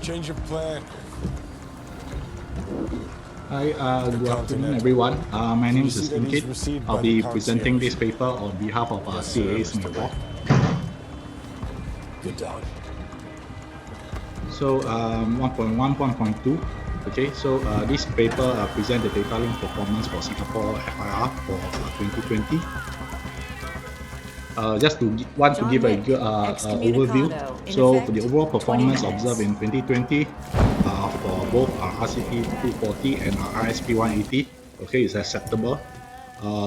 Change of plan. Hi, good afternoon, everyone. My name is Slinkit. I'll be presenting this paper on behalf of CAA Singapore. Good dog. So 1.1, 1.2. Okay, so this paper presents the data link performance for Singapore FIR for 2020. Just to want to give a good overview. So for the overall performance observed in 2020 for both RCP 240 and RSP 180, okay, is acceptable.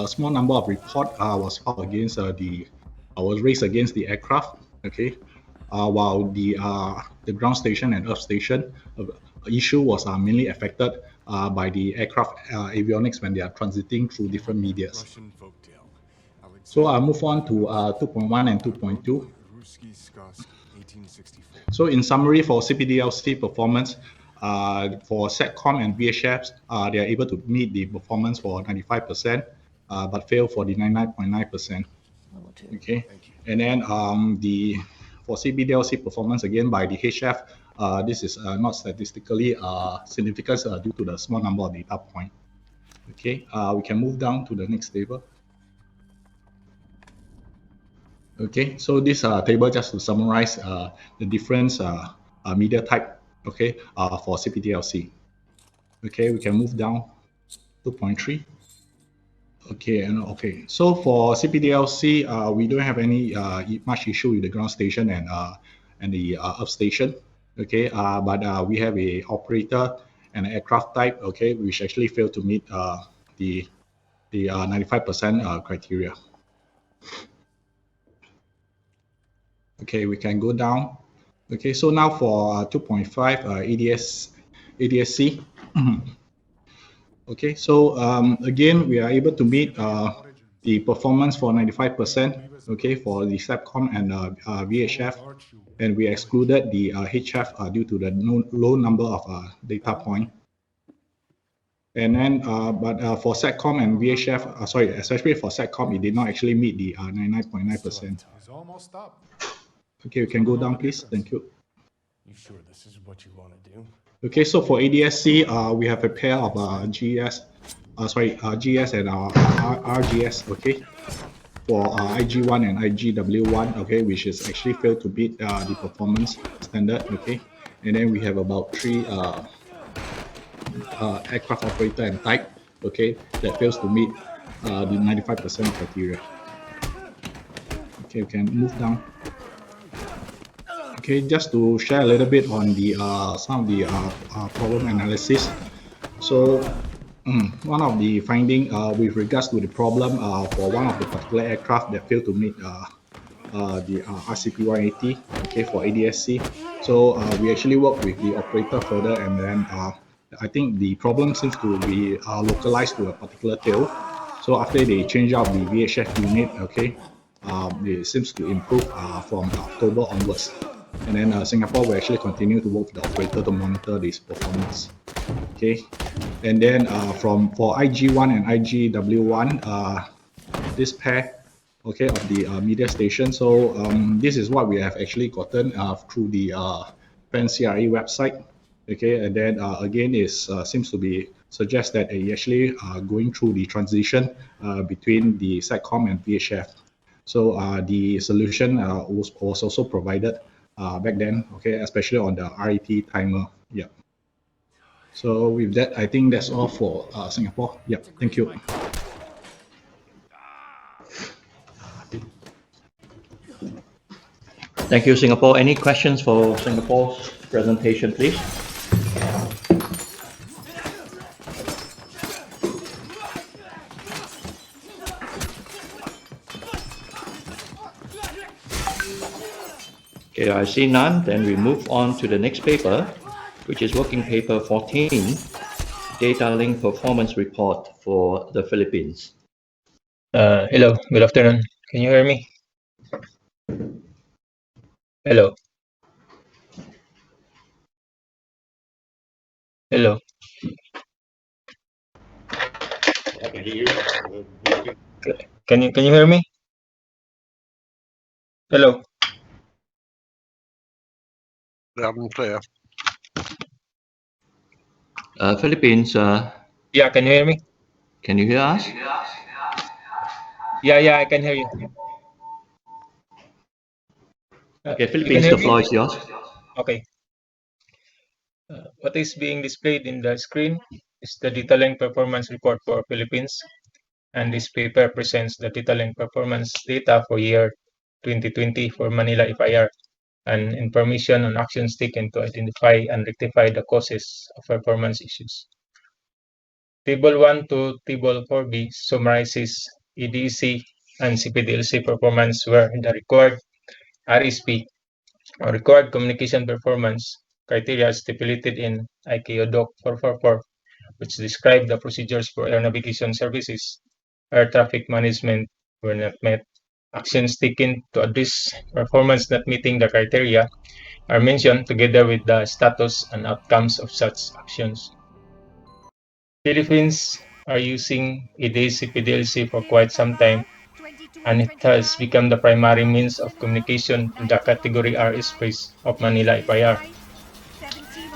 Small number of report was filed against was raised against the aircraft, okay, while the ground station and earth station issue was mainly affected by the aircraft avionics when they are transiting through different medias. So I'll move on to 2.1 and 2.2. So in summary, for CPDLC performance, for SATCOM and VHF, they are able to meet the performance for 95%, but fail for the 99.9%. Okay, and then for CPDLC performance again by the HF, this is not statistically significant due to the small number of data points. Okay, we can move down to the next table. Okay, so this table just to summarize the different media type, okay, for CPDLC. Okay, we can move down 2.3. Okay, so for CPDLC, we don't have any much issue with the ground station and the earth station. Okay, but we have a operator and an aircraft type, okay, which actually failed to meet the 95% criteria. Okay, we can go down. Okay, so now for 2.5 ADSC. Okay, so again, we are able to meet the performance for 95%, okay, for the SATCOM and VHF, and we excluded the HF due to the low number of data point. And then, but for SATCOM and VHF, sorry, especially for SATCOM, it did not actually meet the 99.9%. Okay, we can go down, please. Thank you. You sure this is what you want to do? Okay, so for ADSC, we have a pair of GS and RGS, okay, for IG1 and IGW1, okay, which is actually failed to meet the performance standard, okay, and then we have about 3 aircraft operator and type, okay, that fails to meet the 95% criteria. Okay, we can move down. Okay, just to share a little bit on the some of the problem analysis. So one of the finding with regards to the problem for one of the particular aircraft that failed to meet the RCP 180, okay, for ADSC. So we actually work with the operator further, and then I think the problem seems to be localized to a particular tail. So after they change out the VHF unit, okay, it seems to improve from October onwards. And then Singapore will actually continue to work with the operator to monitor this performance. Okay, and then for IG1 and IGW1, this pair, okay, of the media station. So this is what we have actually gotten through the PAN-CRE website. Okay, and then again, it seems to be suggest that it actually going through the transition between the SATCOM and VHF. So the solution was also provided back then, okay, especially on the RET timer. Yeah. So with that, I think that's all for Singapore. Yeah, thank you. Thank you, Singapore. Any questions for Singapore's presentation, please? Okay, I see none. Then we move on to the next paper, which is working paper 14, Data Link Performance Report for the Philippines. Hello, good afternoon. Can you hear me? Hello. Hello. Can you hear me? Hello. Loud and clear. Philippines, Yeah, can you hear me? can you hear us? Yeah, I can hear you. Okay, You can Philippines, hear the me? floor is yours. Okay. What is being displayed in the screen is the Detailling Performance Report for Philippines, and this paper presents the Detailling Performance data for year 2020 for Manila FIR and information on actions taken to identify and rectify the causes of performance issues. Table 1 to Table 4B summarizes EDC and CPDLC performance where the required RSP or required communication performance criteria stipulated in ICAO Doc 444, which describe the procedures for air navigation services, air traffic management were not met. Actions taken to address performance not meeting the criteria are mentioned together with the status and outcomes of such actions. Philippines are using EDC PDLC for quite some time, and it has become the primary means of communication in the Category R airspace of Manila FIR.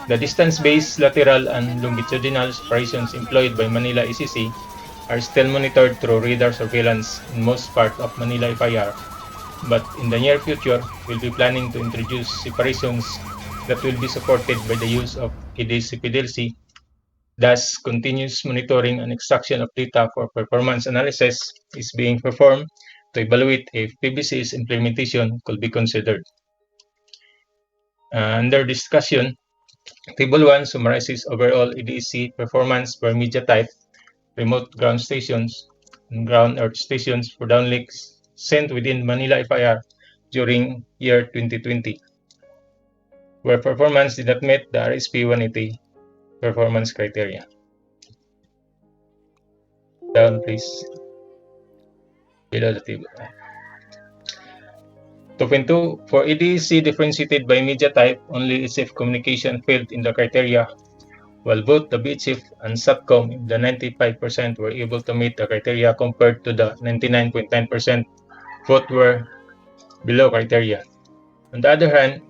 The distance-based lateral and longitudinal operations employed by Manila ECC are still monitored through radar surveillance in most parts of Manila FIR, but in the near future, we'll be planning to introduce separations that will be supported by the use of EDC PDLC. Thus, continuous monitoring and extraction of data for performance analysis is being performed to evaluate if PBC's implementation could be considered. Under discussion, Table 1 summarizes overall EDC performance per media type, remote ground stations, and ground earth stations for downlinks sent within Manila FIR during year 2020, where performance did not meet the RSP 180 performance criteria. Down, please. Below the table. 2.2 For EDC differentiated by media type, only if communication failed in the criteria, while both the BHF and SATCOM, the 95% were able to meet the criteria compared to the 99.9%, both were below criteria. On the other hand,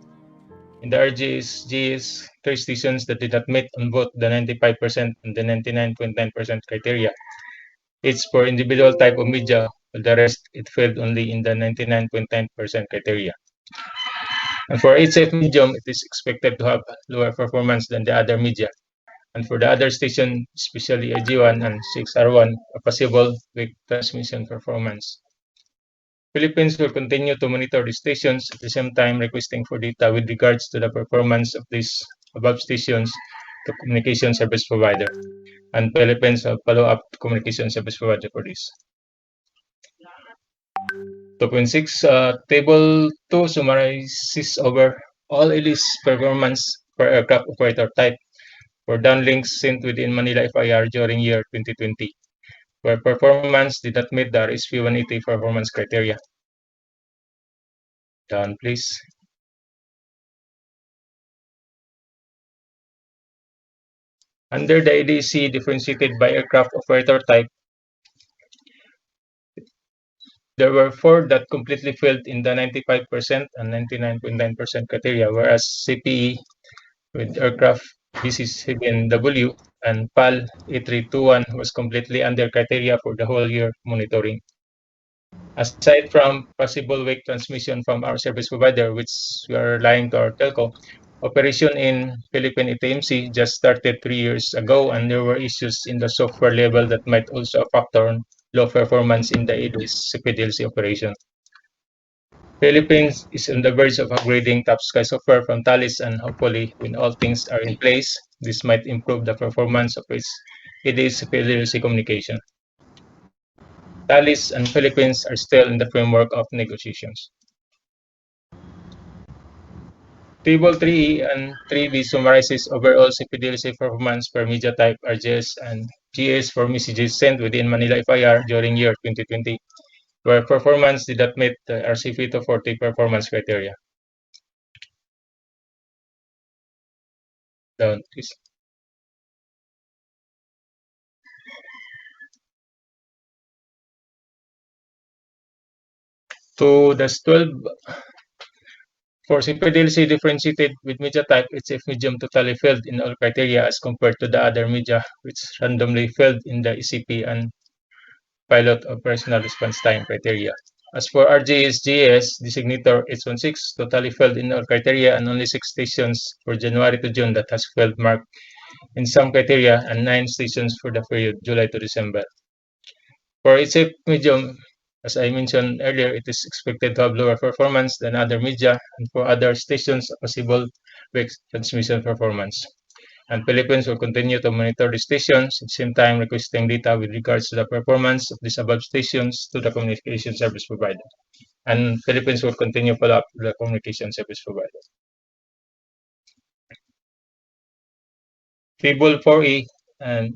in the RGS, GS, 3 stations that did not meet on both the 95% and the 99.9% criteria. It's for individual type of media, while the rest, it failed only in the 99.9% criteria. And for HF medium, it is expected to have lower performance than the other media. And for the other station, especially AG1 and 6R1, a possible weak transmission performance. Philippines will continue to monitor the stations at the same time requesting for data with regards to the performance of these above stations to communication service provider. And Philippines will follow up to communication service provider for this. 2.6 Table 2 summarizes over all EDC performance per aircraft operator type for downlinks sent within Manila FIR during year 2020, where performance did not meet the RSP 180 performance criteria. Down, please. Under the EDC differentiated by aircraft operator type, there were 4 that completely failed in the 95% and 99.9% criteria, whereas CPE with aircraft BC7W and PAL A321 was completely under criteria for the whole year monitoring. Aside from possible weak transmission from our service provider, which we are relying to our telco, operation in Philippine ATMC just started 3 years ago, and there were issues in the software level that might also factor on low performance in the ADS CPDLC operation. Philippines is on the verge of upgrading Top Sky software from Thales, and hopefully, when all things are in place, this might improve the performance of its ADS CPDLC communication. Thales and Philippines are still in the framework of negotiations. Table 3 and 3B summarizes overall CPDLC performance per media type RGS and GS for messages sent within Manila FIR during year 2020, where performance did not meet the RCP 240 performance criteria. Down, please. To the 12 For CPDLC differentiated with media type, HF medium totally failed in all criteria as compared to the other media, which randomly failed in the ECP and pilot operational response time criteria. As for RGS-GS designator H16, totally failed in all criteria and only 6 stations for January to June that has failed mark in some criteria and 9 stations for the period July to December. For HF medium, as I mentioned earlier, it is expected to have lower performance than other media, and for other stations, a possible weak transmission performance. And Philippines will continue to monitor the stations, at the same time requesting data with regards to the performance of these above stations to the communication service provider. And Philippines will continue to follow up with the communication service provider. Table 4E and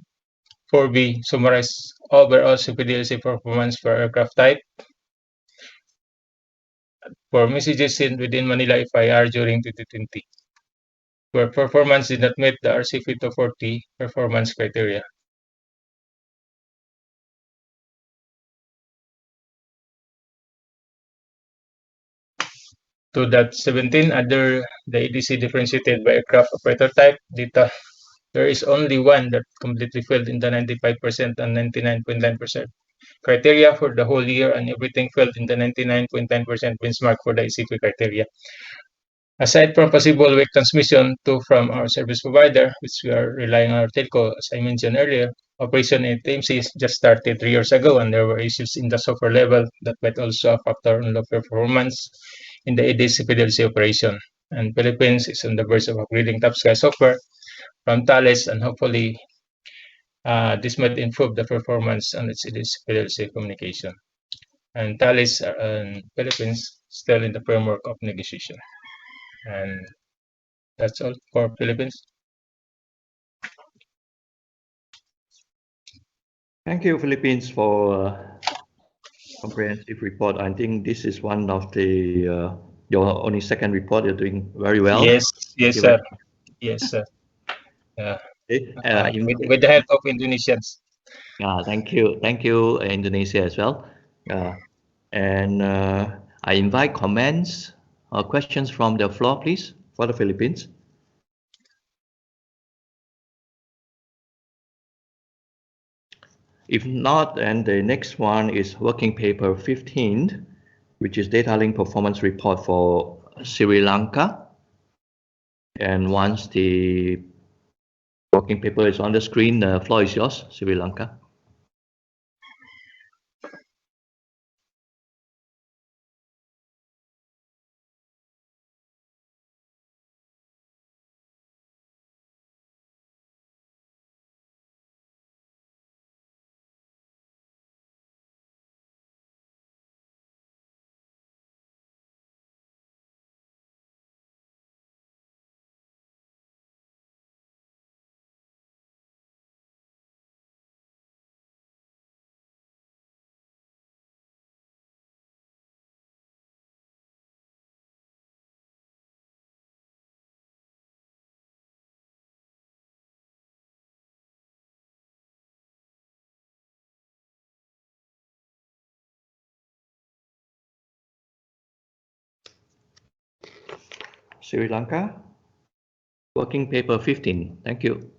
4B summarize overall CPDLC performance for aircraft type. For messages sent within Manila FIR during 2020, where performance did not meet the RCP240 performance criteria. To that 17 under the EDC differentiated by aircraft operator type data, there is only one that completely failed in the 95% and 99.9% criteria for the whole year, and everything failed in the 99.9% benchmark for the ECP criteria. Aside from possible weak transmission to from our service provider, which we are relying on our telco, as I mentioned earlier, operation in TMC just started 3 years ago, and there were issues in the software level that might also factor on low performance in the EDC PDLC operation. And Philippines is on the verge of upgrading Top Sky software from Thales, and hopefully this might improve the performance on its EDC PDLC communication. And Thales and Philippines still in the framework of negotiation. And that's all for Philippines. Thank you, Philippines, for comprehensive report. I think this is one of the your only second report. You're doing very well. Yes, sir. Yes, sir. With the help of Indonesians. Thank you, Indonesia as well. And I invite comments or questions from the floor, please, for the Philippines. If not, then the next one is working paper 15, which is data link performance report for Sri Lanka. And once the working paper is on the screen, the floor is yours, Sri Lanka. Sri Lanka, working paper 15. Thank you.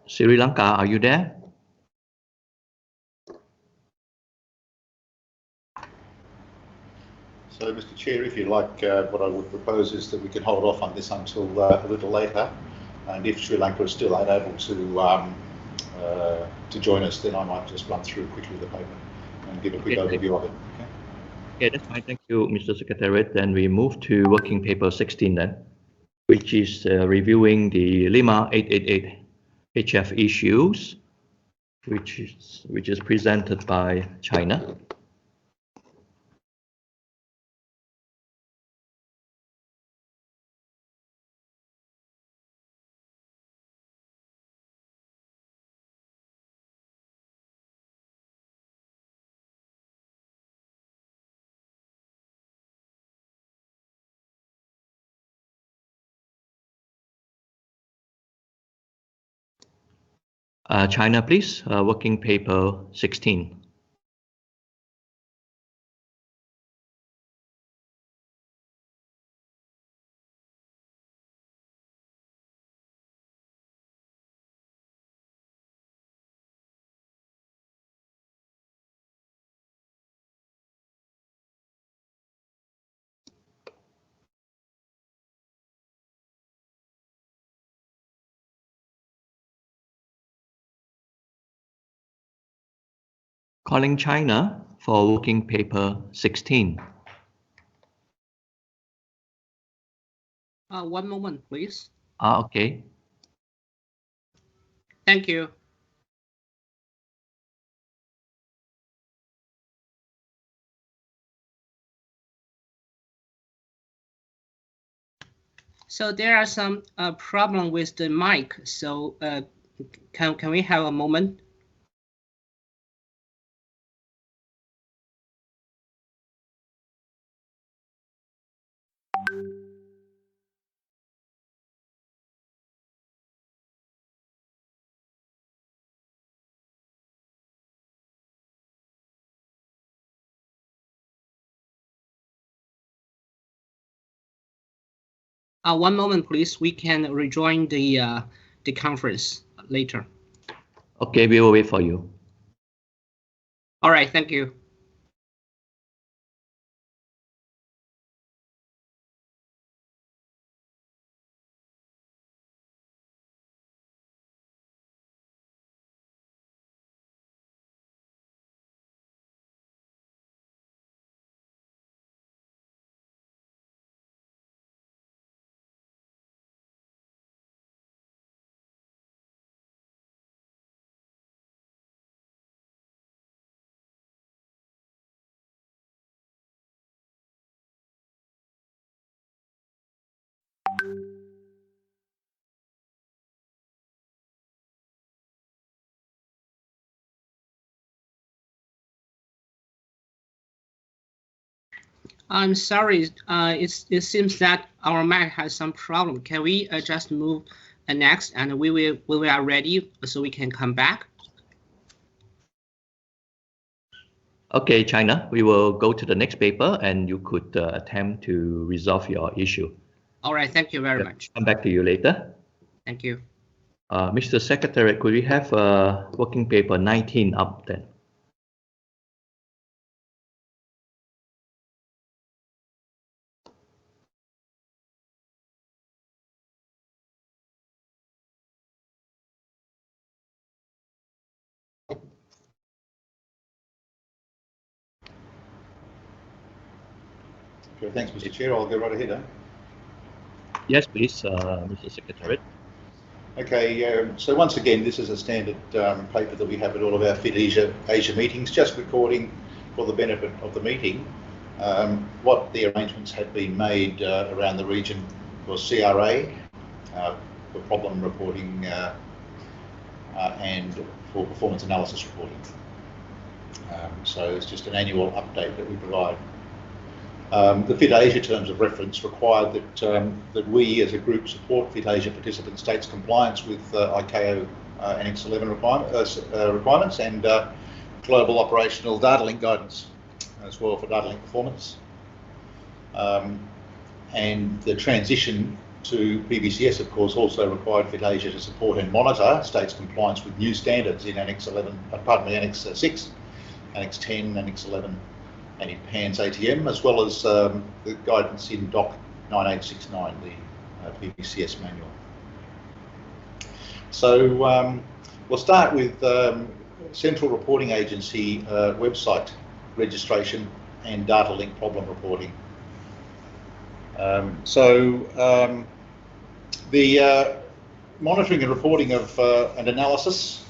Sri Lanka, are you there? So, Mr. Chair, if you like, what I would propose is that we can hold off on this until a little later, and if Sri Lanka is still unable to join us, then I might just run through quickly the paper and give a quick overview of it. Okay, that's fine. Thank you, Mr. Secretariat. Then we move to working paper 16 then, which is reviewing the Lima 888 HF issues, which is presented by China. China, please. Working paper 16. Calling China for working paper 16. One moment, please. Okay. Thank you. So there are some problem with the mic. So can we have a moment? One moment, please. We can rejoin the conference later. Okay, we will wait for you. All right, thank you. I'm sorry. It seems that our mic has some problem. Can we just move next, and we are ready, so we can come back? Okay, China, we will go to the next paper and you could attempt to resolve your issue. All right, thank you very much. Come back to you later. Thank you. Mr. Secretary, could we have working paper 19 up then? Okay, thanks, Mr. Chair. I'll go right ahead. Yes, please, Mr. Secretary. Okay, so once again, this is a standard paper that we have at all of our FIT Asia meetings, just recording for the benefit of the meeting what the arrangements had been made around the region for CRA, for problem reporting and for performance analysis reporting. So it's just an annual update that we provide. The FIT Asia terms of reference required that we as a group support FIT Asia participant states' compliance with ICAO Annex 11 requirements and global operational data link guidance as well for data link performance. And the transition to PBCS, of course, also required FIT Asia to support and monitor states' compliance with new standards in Annex 6, Annex 10, Annex 11, and in PANS ATM, as well as the guidance in DOC 9869, the PBCS manual. So we'll start with Central Reporting Agency website registration and data link problem reporting. The monitoring and reporting of and analysis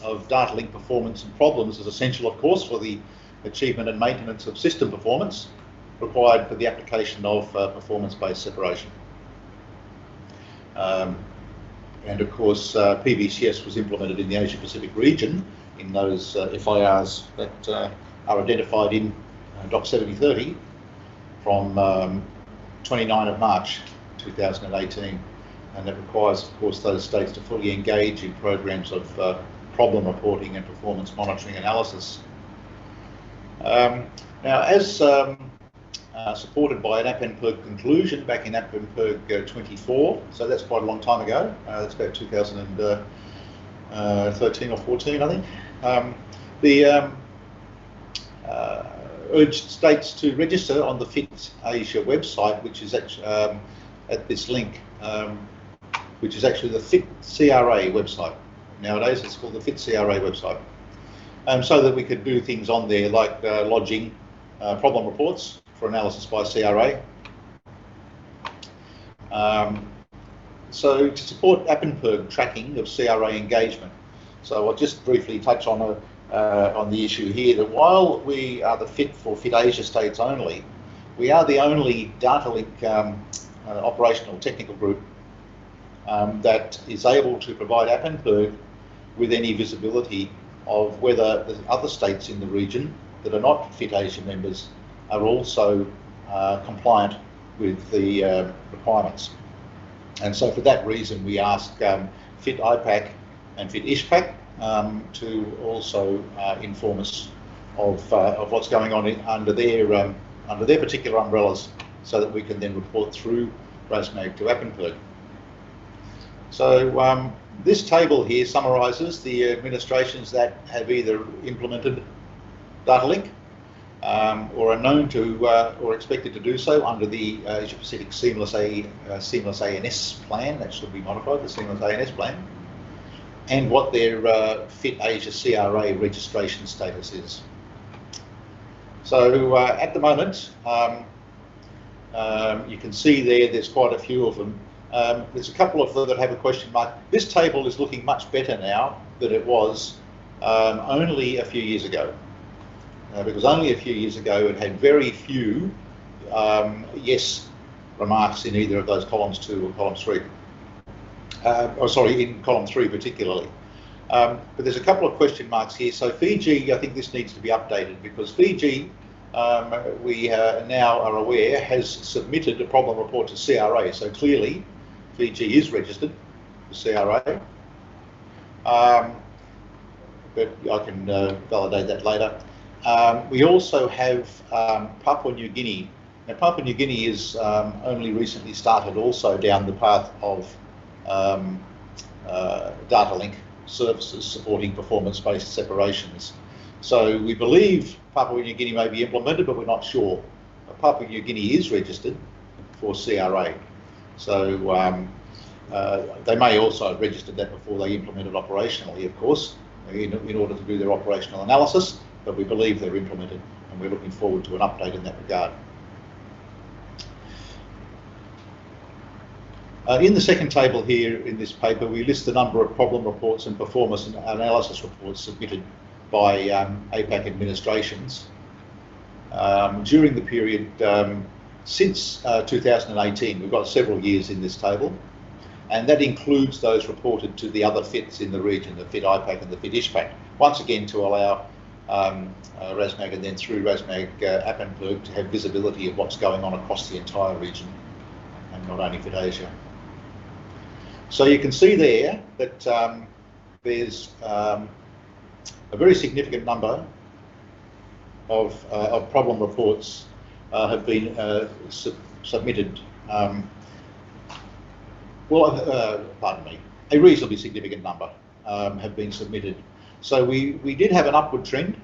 of data link performance and problems is essential, of course, for the achievement and maintenance of system performance required for the application of performance-based separation. And of course, PBCS was implemented in the Asia Pacific region in those FIRs that are identified in DOC 7030 from 29 of March 2018. And that requires, of course, those states to fully engage in programs of problem reporting and performance monitoring analysis. Now, as supported by an APNPERG conclusion back in APNPERG 24, so that's quite a long time ago, that's about 2013 or 14, I think, urged states to register on the FIT Asia website, which is actually at this link, which is actually the FIT CRA website. Nowadays it's called the FIT CRA website. So that we could do things on there like lodging problem reports for analysis by CRA. So to support APNPERG tracking of CRA engagement. So I'll just briefly touch on the issue here that while we are the FIT for FIT Asia states only, we are the only DataLink operational technical group that is able to provide APNPERG with any visibility of whether the other states in the region that are not FIT Asia members are also compliant with the requirements. And so for that reason, we ask FIT IPAC and FIT ISPAC to also inform us of what's going on under their particular umbrellas, so that we can then report through RASMAG to APNPERG. So this table here summarises the administrations that have either implemented DataLink or are known to or expected to do so under the Asia Pacific Seamless ANS plan. That should be modified, the Seamless ANS plan, and what their FIT Asia CRA registration status is. So at the moment, you can see there's quite a few of them. There's a couple of them that have a question mark. This table is looking much better now than it was only a few years ago. Because only a few years ago it had very few yes remarks in either of those columns 2 or column 3. In column 3 particularly. But there's a couple of question marks here. So Fiji, I think this needs to be updated, because Fiji, we now are aware, has submitted a problem report to CRA. So clearly Fiji is registered for CRA. But I can validate that later. We also have Papua New Guinea. Now, Papua New Guinea is only recently started also down the path of DataLink services supporting performance-based separations. So we believe Papua New Guinea may be implemented, but we're not sure. Papua New Guinea is registered for CRA. So they may also have registered that before they implemented operationally, of course, in order to do their operational analysis, but we believe they're implemented, and we're looking forward to an update in that regard. In the second table here in this paper, we list the number of problem reports and performance analysis reports submitted by APAC administrations during the period since 2018. We've got several years in this table, and that includes those reported to the other FITs in the region, the FIT IPAC and the FIT ISPAC, once again to allow RASMAG and then through RASMAG APNPERG to have visibility of what's going on across the entire region and not only FIT Asia. So you can see there that there's a very significant number of problem reports have been submitted. Pardon me, a reasonably significant number have been submitted. So we did have an upward trend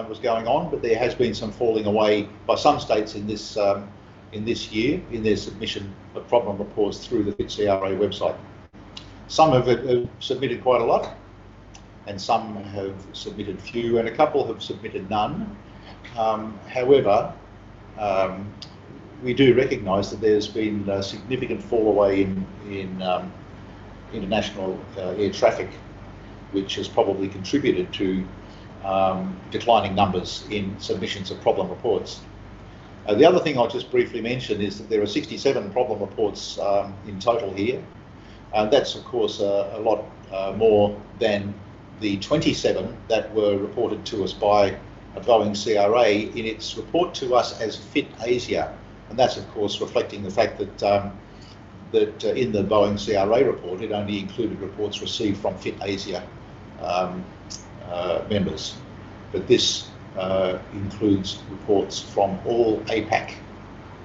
was going on, but there has been some falling away by some states in this year in their submission of problem reports through the FIT CRA website. Some have submitted quite a lot, and some have submitted few, and a couple have submitted none. However, we do recognise that there's been a significant fall away in international air traffic, which has probably contributed to declining numbers in submissions of problem reports. The other thing I'll just briefly mention is that there are 67 problem reports in total here, and that's of course a lot more than the 27 that were reported to us by Boeing CRA in its report to us as FIT Asia, and that's of course reflecting the fact that in the Boeing CRA report it only included reports received from FIT Asia members, but this includes reports from all APAC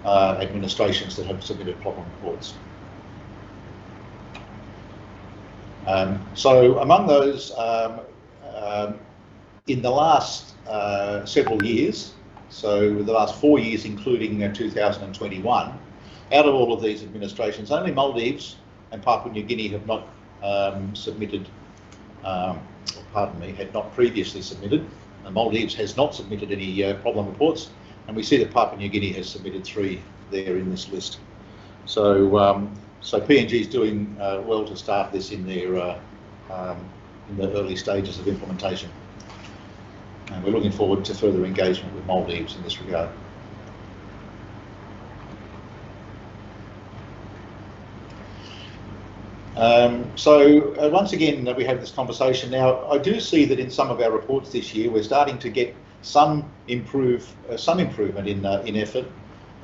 administrations that have submitted problem reports. So among those, in the last several years, so the last 4 years including 2021, out of all of these administrations, only Maldives and Papua New Guinea have not submitted, had not previously submitted. And Maldives has not submitted any problem reports, and we see that Papua New Guinea has submitted 3 there in this list. So, so PNG is doing well to start this in their in the early stages of implementation, and we're looking forward to further engagement with Maldives in this regard. So once again, we have this conversation. Now, I do see that in some of our reports this year, we're starting to get some improvement in effort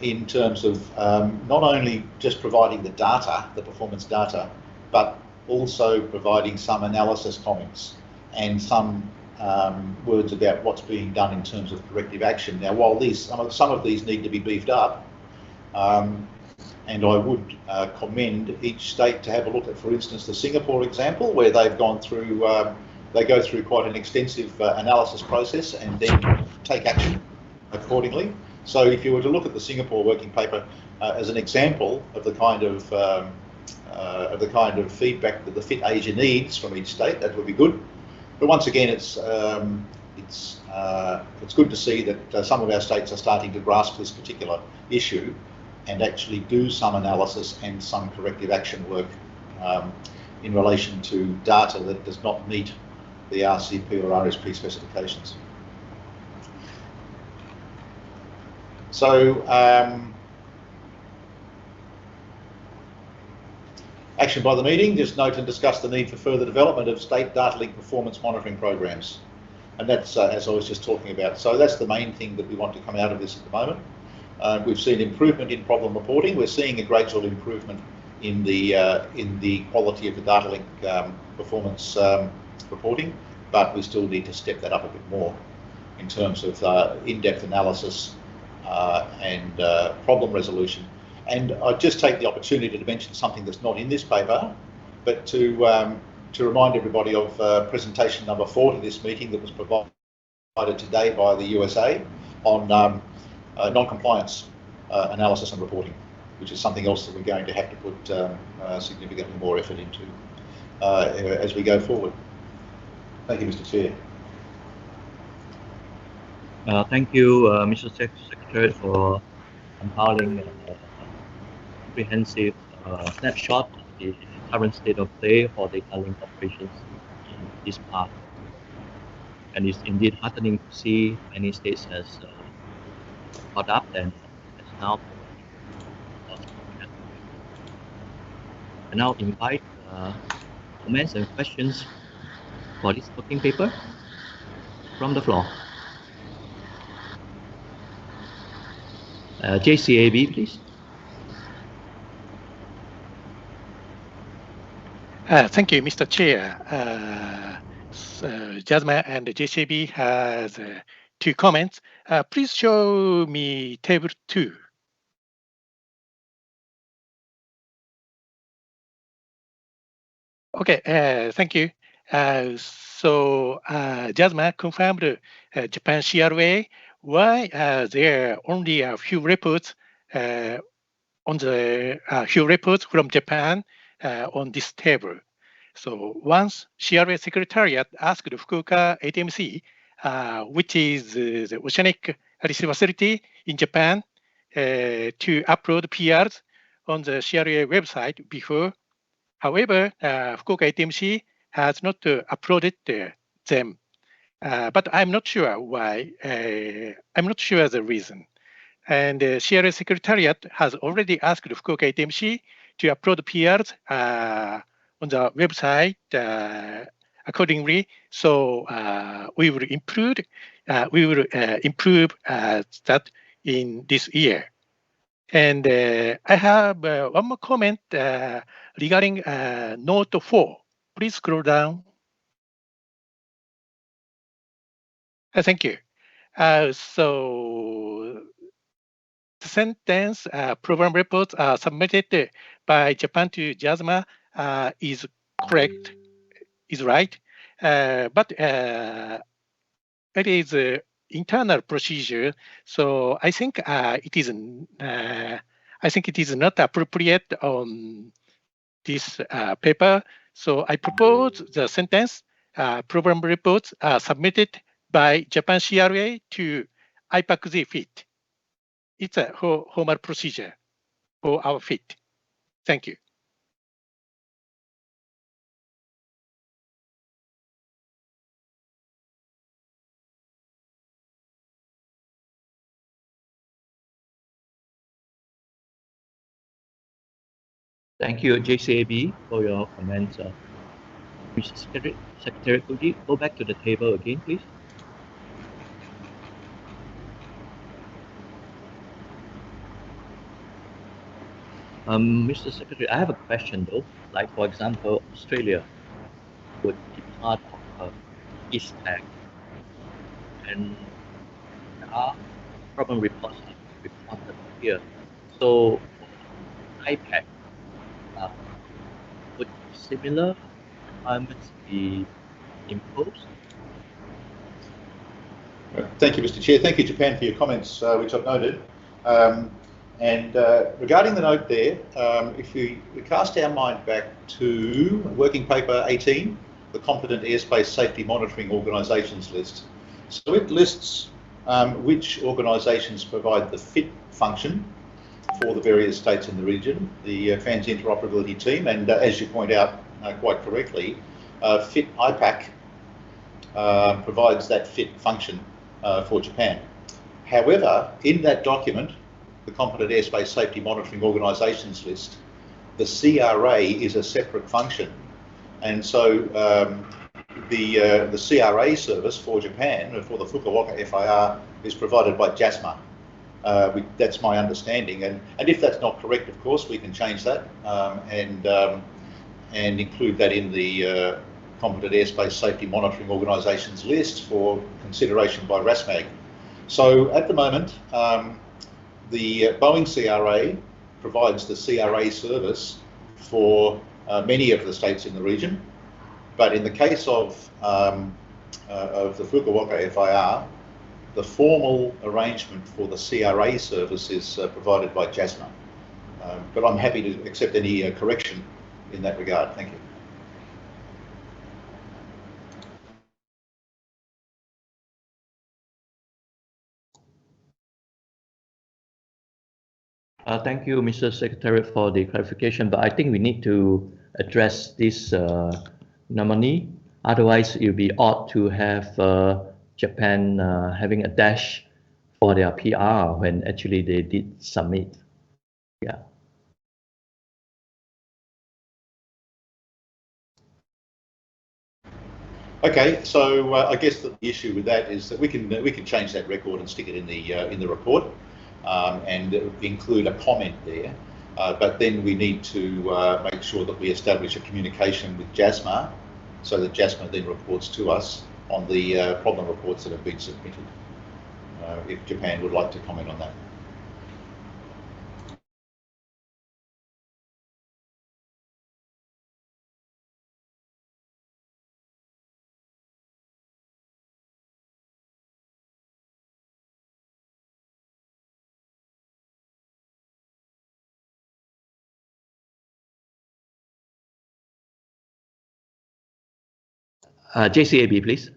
in terms of not only just providing the data, the performance data, but also providing some analysis comments and some words about what's being done in terms of corrective action. Now, while some of these need to be beefed up, and I would commend each state to have a look at, for instance, the Singapore example, where they've gone through, they go through quite an extensive analysis process and then take action accordingly. So if you were to look at the Singapore working paper as an example of the kind of feedback that the Fit Asia needs from each state, that would be good. But once again, it's good to see that some of our states are starting to grasp this particular issue and actually do some analysis and some corrective action work in relation to data that does not meet the RCP or RSP specifications. So, action by the meeting, just note and discuss the need for further development of state data link performance monitoring programs. And that's, as I was just talking about. So that's the main thing that we want to come out of this at the moment. We've seen improvement in problem reporting. We're seeing a gradual improvement in the quality of the data link performance reporting, but we still need to step that up a bit more in terms of in-depth analysis and problem resolution. And I'd just take the opportunity to mention something that's not in this paper, but to remind everybody of presentation number 4 to this meeting that was provided today by the USA on non-compliance analysis and reporting, which is something else that we're going to have to put significantly more effort into as we go forward. Thank you, Mr. Chair. Thank you, Mr. Secretary, for compiling a comprehensive snapshot of the current state of play for data link operations in this part. And it's indeed heartening to see many states has caught up and has now. I now invite comments and questions for this working paper from the floor. JCAB, please. Thank you, Mr. Chair. JASMA and the JCAB has 2 comments. Please show me table 2. Okay, thank you. So JASMA confirmed Japan CRA. Why there are only a few reports on the few reports from Japan on this table? So once CRA Secretariat asked Fukuoka ATMC, which is the oceanic research facility in Japan, to upload PRs on the CRA website before. However, Fukuoka ATMC has not uploaded them. But I'm not sure why. I'm not sure the reason. And CRA Secretariat has already asked Fukuoka ATMC to upload PRs on the website accordingly. So we will improve that in this year. And I have one more comment regarding note 4. Please scroll down. Thank you. So the sentence program reports submitted by Japan to JASMA is correct, is right, but it is internal procedure. So I think it is. I think it is not appropriate on this paper. So I propose the sentence program reports submitted by Japan CRA to IPAC-Z FIT. It's a formal procedure for our FIT. Thank you. Thank you, JCAB, for your comments. Mr. Secretary, could you go back to the table again, please? Mr. Secretary, I have a question though. Like, for example, Australia would be part of ISTAC, and there are problem reports reported here. So, IPAC, would similar requirements be imposed? Thank you, Mr. Chair. Thank you, Japan, for your comments, which I've noted. Regarding the note there, if we cast our mind back to working paper 18, the Competent Airspace Safety Monitoring Organisations list. So it lists which organisations provide the FIT function for the various states in the region, the FANS interoperability team, and as you point out quite correctly, FIT IPAC provides that FIT function for Japan. However, in that document, the Competent Airspace Safety Monitoring Organisations list, the CRA is a separate function, and so the CRA service for Japan, for the Fukuoka FIR, is provided by JASMA. That's my understanding, and if that's not correct, of course, we can change that and include that in the Competent Airspace Safety Monitoring Organisations list for consideration by RASMAG. So at the moment, the Boeing CRA provides the CRA service for many of the states in the region, but in the case of the Fukuoka FIR, the formal arrangement for the CRA service is provided by JASMA. But I'm happy to accept any correction in that regard. Thank you. Thank you, Mr. Secretary, for the clarification, but I think we need to address this nominee. Otherwise, it would be odd to have Japan having a dash for their PR when actually they did submit. Yeah. Okay, so I guess the issue with that is that we can change that record and stick it in the report and include a comment there. But then we need to make sure that we establish a communication with JASMA, so that JASMA then reports to us on the problem reports that have been submitted. If Japan would like to comment on that. JCAB, please.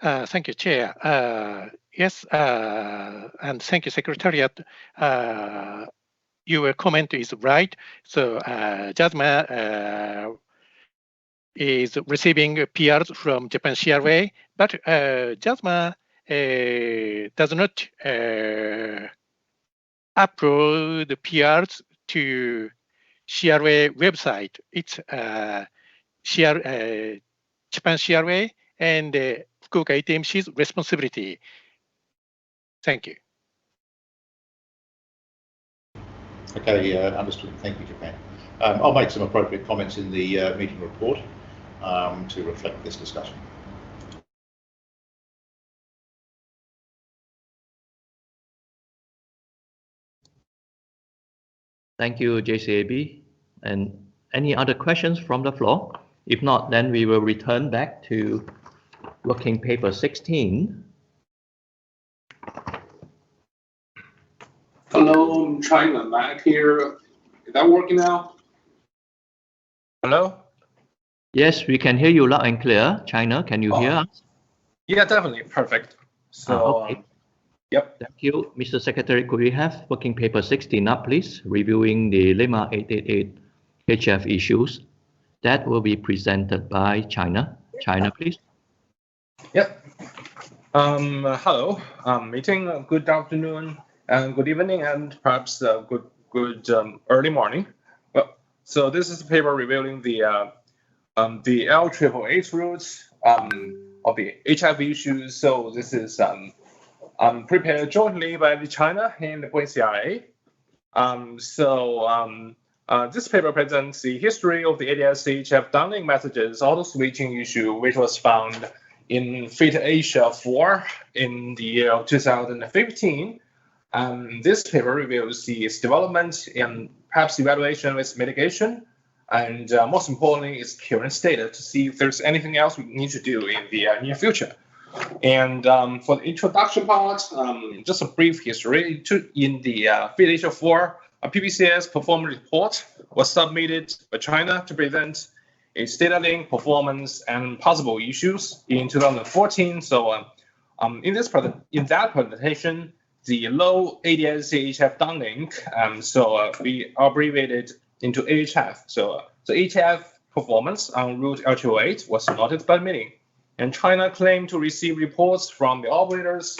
Thank you, Chair. Yes, and thank you, Secretariat. Your comment is right. So JASMA is receiving PRs from Japan CRA, but JASMA does not upload the PRs to CRA website. It's Japan CRA and Fukuoka ATMC's responsibility. Thank you. Okay, understood. Thank you, Japan. I'll make some appropriate comments in the meeting report to reflect this discussion. Thank you, JCAB. And any other questions from the floor? If not, then we will return back to working paper 16. Hello, China, Mac here. Is that working now? Hello? Yes, we can hear you loud and clear. China, can you hear us? Yeah, definitely. Perfect. So, Okay. Yep. Thank you. Mr. Secretary, could we have working paper 16 up, please? Reviewing the Lemma 888 HF issues. That will be presented by China. China, please. Yep. Hello, meeting. Good afternoon and good evening, and perhaps good early morning. Well, so this is a paper revealing the L888 routes of the HF issues. So this is prepared jointly by the China and the CRA. This paper presents the history of the ADS-C HF downlink messages auto-switching issue, which was found in FIT-Asia 4 in the year of 2015. This paper reveals its development and perhaps evaluation of its mitigation, and most importantly, its current status to see if there's anything else we need to do in the near future. And for the introduction part, just a brief history. In the FIT-Asia 4, a PBCS performance report was submitted by China to present its data link performance and possible issues in 2014. So in that presentation, the low ADS-C HF downlink, we abbreviated into HF. So HF performance on route L208 was noted by many. And China claimed to receive reports from the operators,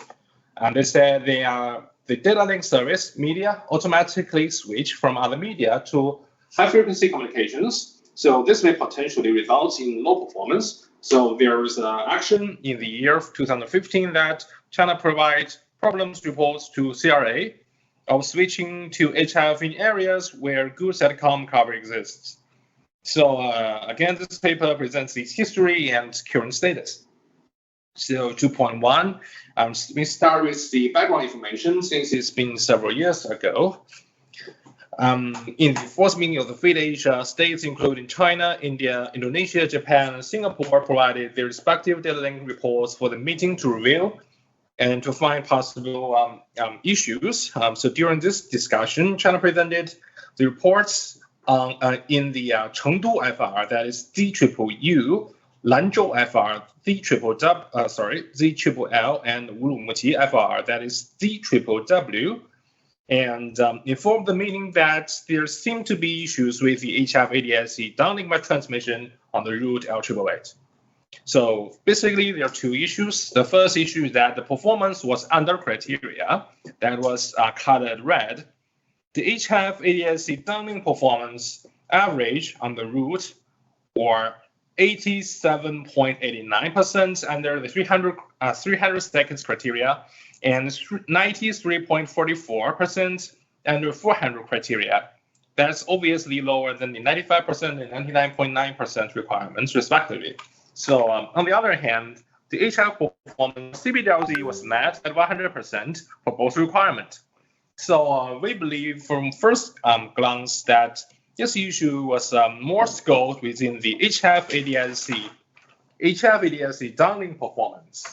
and they said the data link service media automatically switch from other media to high-frequency communications. So this may potentially result in low performance. So there is action in the year of 2015 that China provides problems reports to CRA of switching to HF in areas where good SATCOM cover exists. So again, this paper presents its history and current status. So 2.1, we start with the background information since it's been several years ago. In the fourth meeting of the FIT-Asia, states including China, India, Indonesia, Japan, and Singapore provided their respective data link reports for the meeting to review and to find possible issues. So during this discussion, China presented the reports in the Chengdu FR, that is DUU, Lanzhou FR, ZLL, and Urumqi FR, that is DWW, and informed the meeting that there seemed to be issues with the HF ADS-C downlink by transmission on the route L888. So basically, there are two issues. The first issue is that the performance was under criteria that was colored red. The HF ADS-C downlink performance average on the route or 87.89% under the 300 seconds criteria and 93.44% under 400 criteria. That's obviously lower than the 95% and 99.9% requirements, respectively. So on the other hand, the HF performance CBDLZ was met at 100% for both requirements. So we believe from first glance that this issue was more scoped within the HF ADS-C downlink performance.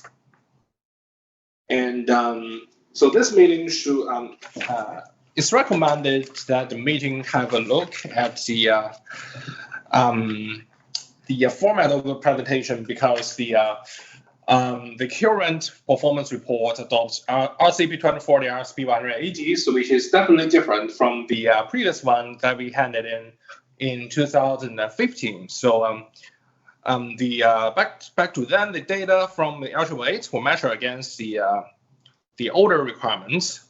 And so this meeting should, it's recommended that the meeting have a look at the format of the presentation because the current performance report adopts RCP 2040 RCP 180, so which is definitely different from the previous one that we handed in 2015. So back to then, the data from the L888 were measured against the older requirements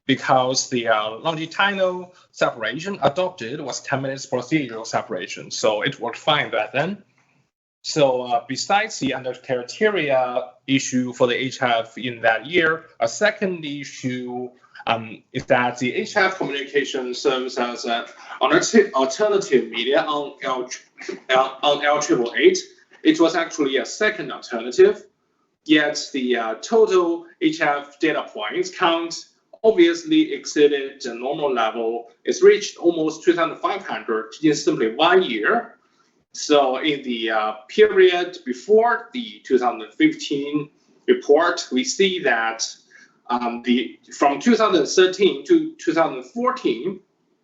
because the longitudinal separation adopted was 10 minutes procedural separation, so it worked fine back then. So besides the under criteria issue for the HF in that year, a second issue is that the HF communication serves as an alternative media on L888. It was actually a second alternative, yet the total HF data points count obviously exceeded the normal level. It's reached almost 2,500 in simply 1 year. So in the period before the 2015 report, we see that from 2013 to 2014,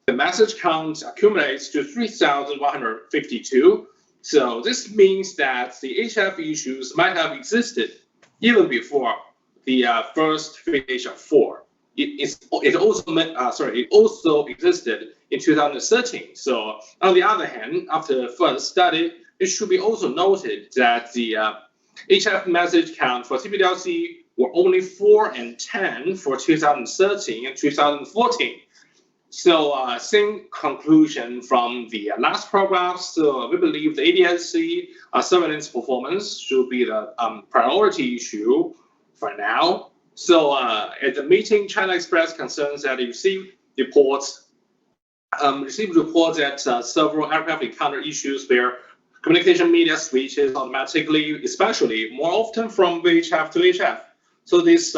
the message count accumulates to 3,152. So this means that the HF issues might have existed even before the first Asia 4. It also existed in 2013. So on the other hand, after further study, it should be also noted that the HF message count for CBDLC were only 4 and 10 for 2013 and 2014. So same conclusion from the last paragraph. So we believe the ADS-C surveillance performance should be the priority issue for now. So at the meeting, China expressed concerns that it received reports that several aircraft encounter issues where communication media switches automatically, especially more often from VHF to HF. So this,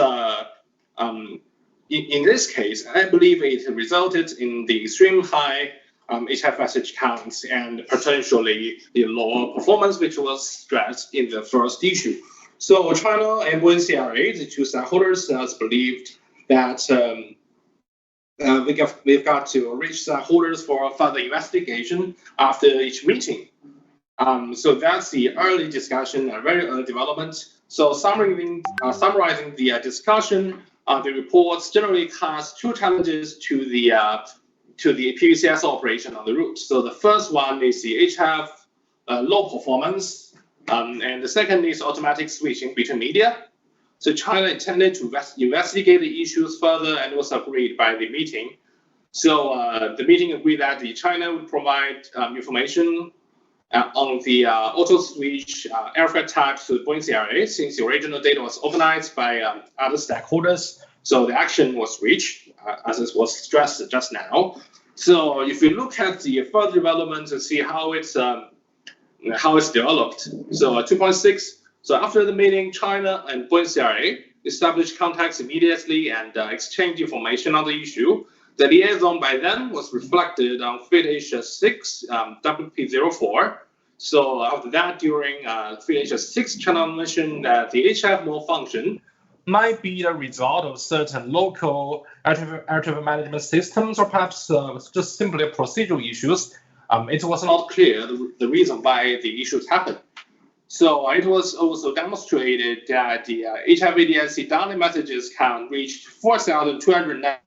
in this case, I believe it resulted in the extreme high HF message counts and potentially the lower performance, which was stressed in the first issue. So China and CRA, the two stakeholders, believed that we've got to reach stakeholders for further investigation after each meeting. So that's the early discussion, very early development. So summarizing the discussion, the reports generally cast two challenges to the PVCS operation on the route. So the first one is the HF low performance. And the second is automatic switching between media. So China intended to investigate the issues further and was agreed by the meeting. So the meeting agreed that China would provide information on the auto switch aircraft types to Boeing CRA, since the original data was organized by other stakeholders. So the action was reached, as it was stressed just now. So if you look at the further development and see how it's developed. So 2.6. So after the meeting, China and Boeing CRA established contacts immediately and exchanged information on the issue. The liaison by then was reflected on Fleet Asia 6 WP04. So after that, during Fleet Asia 6, China mentioned that the HF malfunction might be the result of certain local air traffic management systems, or perhaps just simply procedural issues. It was not clear the reason why the issues happened. So it was also demonstrated that the HF ADS-C downlink messages count reached 4,209.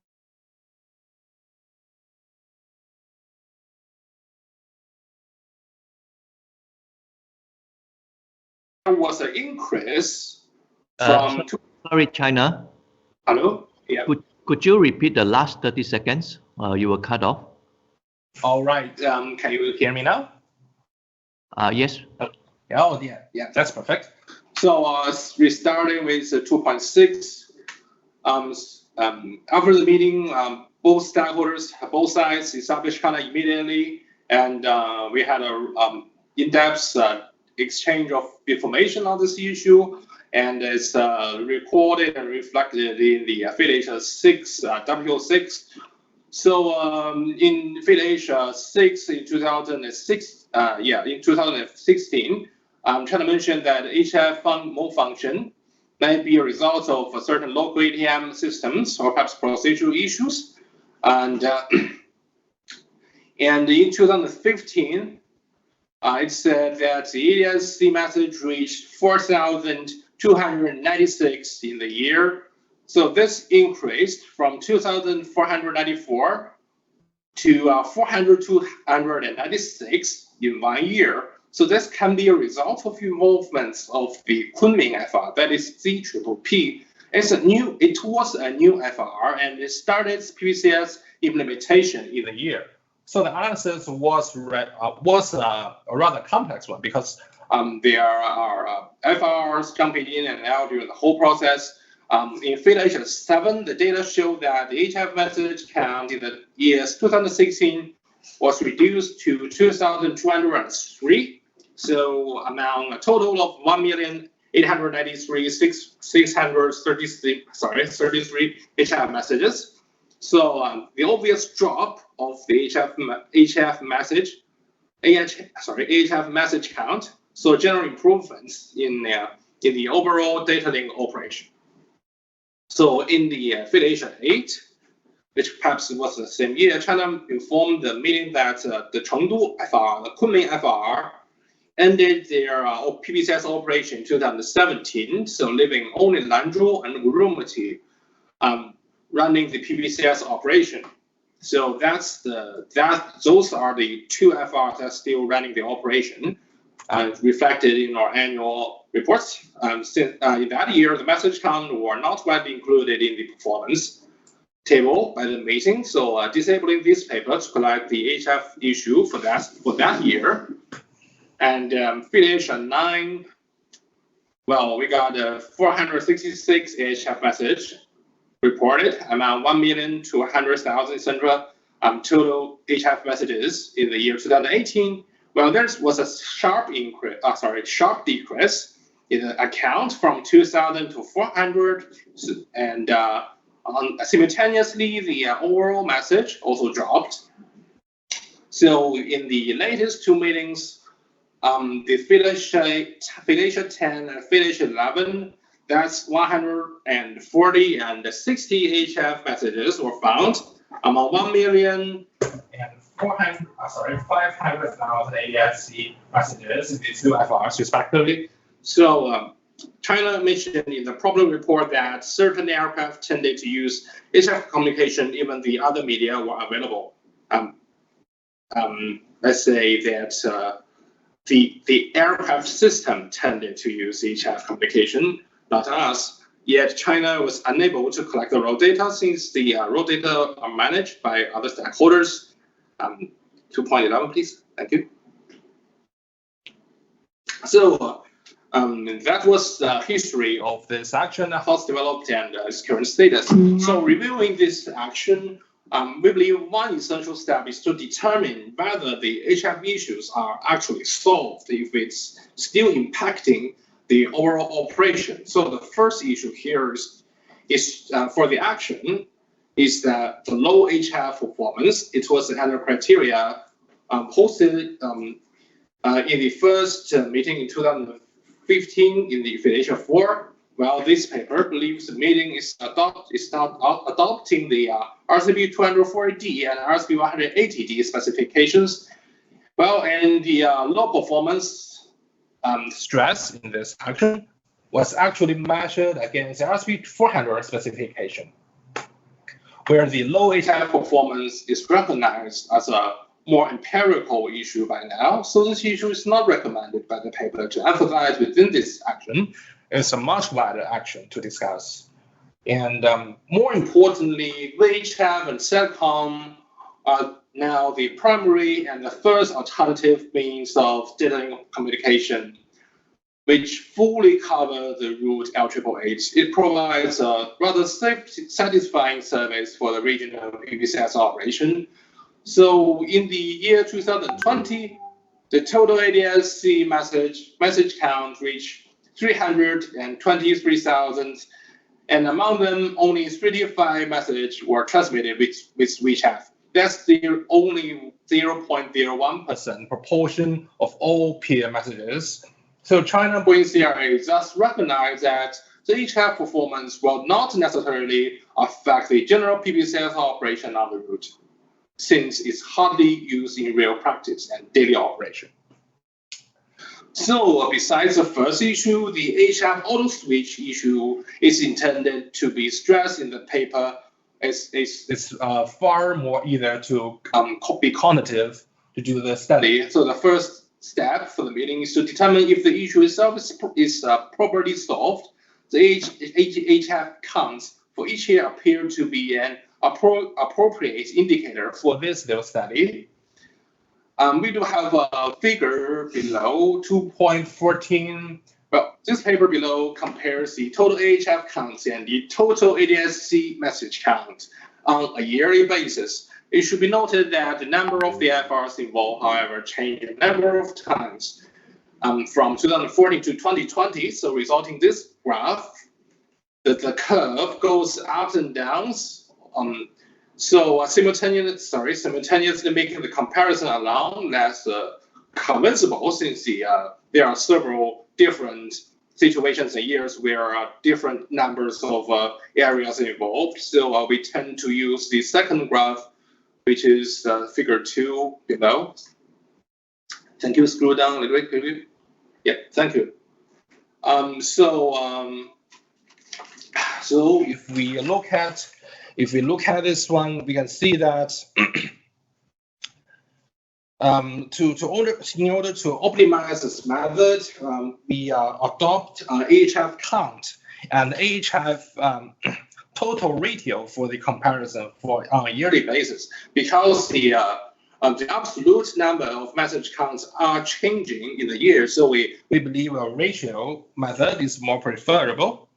There was an increase from. Sorry, China. Hello? Yeah. Could you repeat the last 30 seconds? You were cut off. All right. Can you hear me now? Yes. Oh, yeah, that's perfect. So we're starting with 2.6. After the meeting, both stakeholders, both sides established China immediately, and we had a in-depth exchange of information on this issue, and it's recorded and reflected in the Fleet Asia 6 W06. So in Fleet Asia 6 in 2016, China mentioned that HF malfunction may be a result of certain local ATM systems or perhaps procedural issues. And in 2015, it said that the ADS-C message reached 4,296 in the year. So this increased from 2,494 to 4,296 in 1 year. So this can be a result of involvements of the Kunming FR, that is ZPP. It was a new FR, and it started its PVCS implementation in the year. So the analysis was a rather complex one, because there are FRs jumping in and out during the whole process. In Fleet Asia 7, the data showed that the HF message count in the years 2016 was reduced to 2,203. So among a total of 1,088,000 893 33 HF messages. So the obvious drop of the HF message count. So general improvements in the overall data link operation. So in the Affiliation 8, which perhaps was the same year, China informed the meeting that the Chengdu FR, the Kunming FR, ended their PBCS operation in 2017, so leaving only Lanzhou and Urumqi running the PBCS operation. So those are the two FRs that are still running the operation, reflected in our annual reports. Since in that year, the message count were not widely included in the performance table by the meeting, so disabling this paper to collect the HF issue for that year. And Affiliation 9, well, we got 466 HF message reported, among 1,000,000 to 100,000 total HF messages in the year 2018. Well, there was a sharp decrease in the account from 2,000 to 400, and simultaneously the overall message also dropped. So in the latest two meetings, the Affiliation 10 and Affiliation 11, that's 140 and 60 HF messages were found among 500,000 AESC messages in the two FRs respectively. So China mentioned in the problem report that certain aircraft tended to use HF communication even the other media were available. Let's say that the aircraft system tended to use HF communication, not us. Yet China was unable to collect the raw data since the raw data are managed by other stakeholders. 2.11, please. Thank you. So that was the history of this action, how it's developed and its current status. So reviewing this action, we believe one essential step is to determine whether the HF issues are actually solved, if it's still impacting the overall operation. So the first issue here is for the action is that the low HF performance. It was another criteria posted in the first meeting in 2015 in the Affiliation 4. Well, this paper believes the meeting is adopting the RCP 240D and RCP 180D specifications. Well, and the low performance stress in this action was actually measured against the RCP 400 specification, where the low HF performance is recognized as a more empirical issue by now. So this issue is not recommended by the paper to emphasize within this action. It's a much wider action to discuss. And more importantly, VHF and SATCOM are now the primary and the first alternative means of data link communication, which fully cover the route L888. It provides a rather satisfying service for the regional PBCS operation. So in the year 2020, the total ADS-C message count reached 323,000, and among them, only 35 messages were transmitted with VHF. That's the only 0.01% proportion of all peer messages. So China Boeing CRA thus recognized that the HF performance will not necessarily affect the general PBCS operation on the route, since it's hardly used in real practice and daily operation. So besides the first issue, the HF auto switch issue is intended to be stressed in the paper. It's far more easier to be cognitive to do the study. So the first step for the meeting is to determine if the issue itself is properly solved. The HF counts for each year appear to be an appropriate indicator for this little study. We do have a figure below 2.14. Well, this paper below compares the total HF counts and the total ADS-C message count on a yearly basis. It should be noted that the number of the FRs involved, however, changed a number of times. from 2014 to 2020. So resulting this graph, the curve goes ups and downs. So simultaneously making the comparison along less convincible, since there are several different situations and years where different numbers of areas involved. So we tend to use the second graph, which is figure 2 below. Thank you. Scroll down a little bit, maybe. Yeah, thank you. So if we look at this one, we can see that in order to optimize this method, we adopt AHF count and AHF total ratio for the comparison on a yearly basis, because the absolute number of message counts are changing in the year. So we believe a ratio method is more preferable.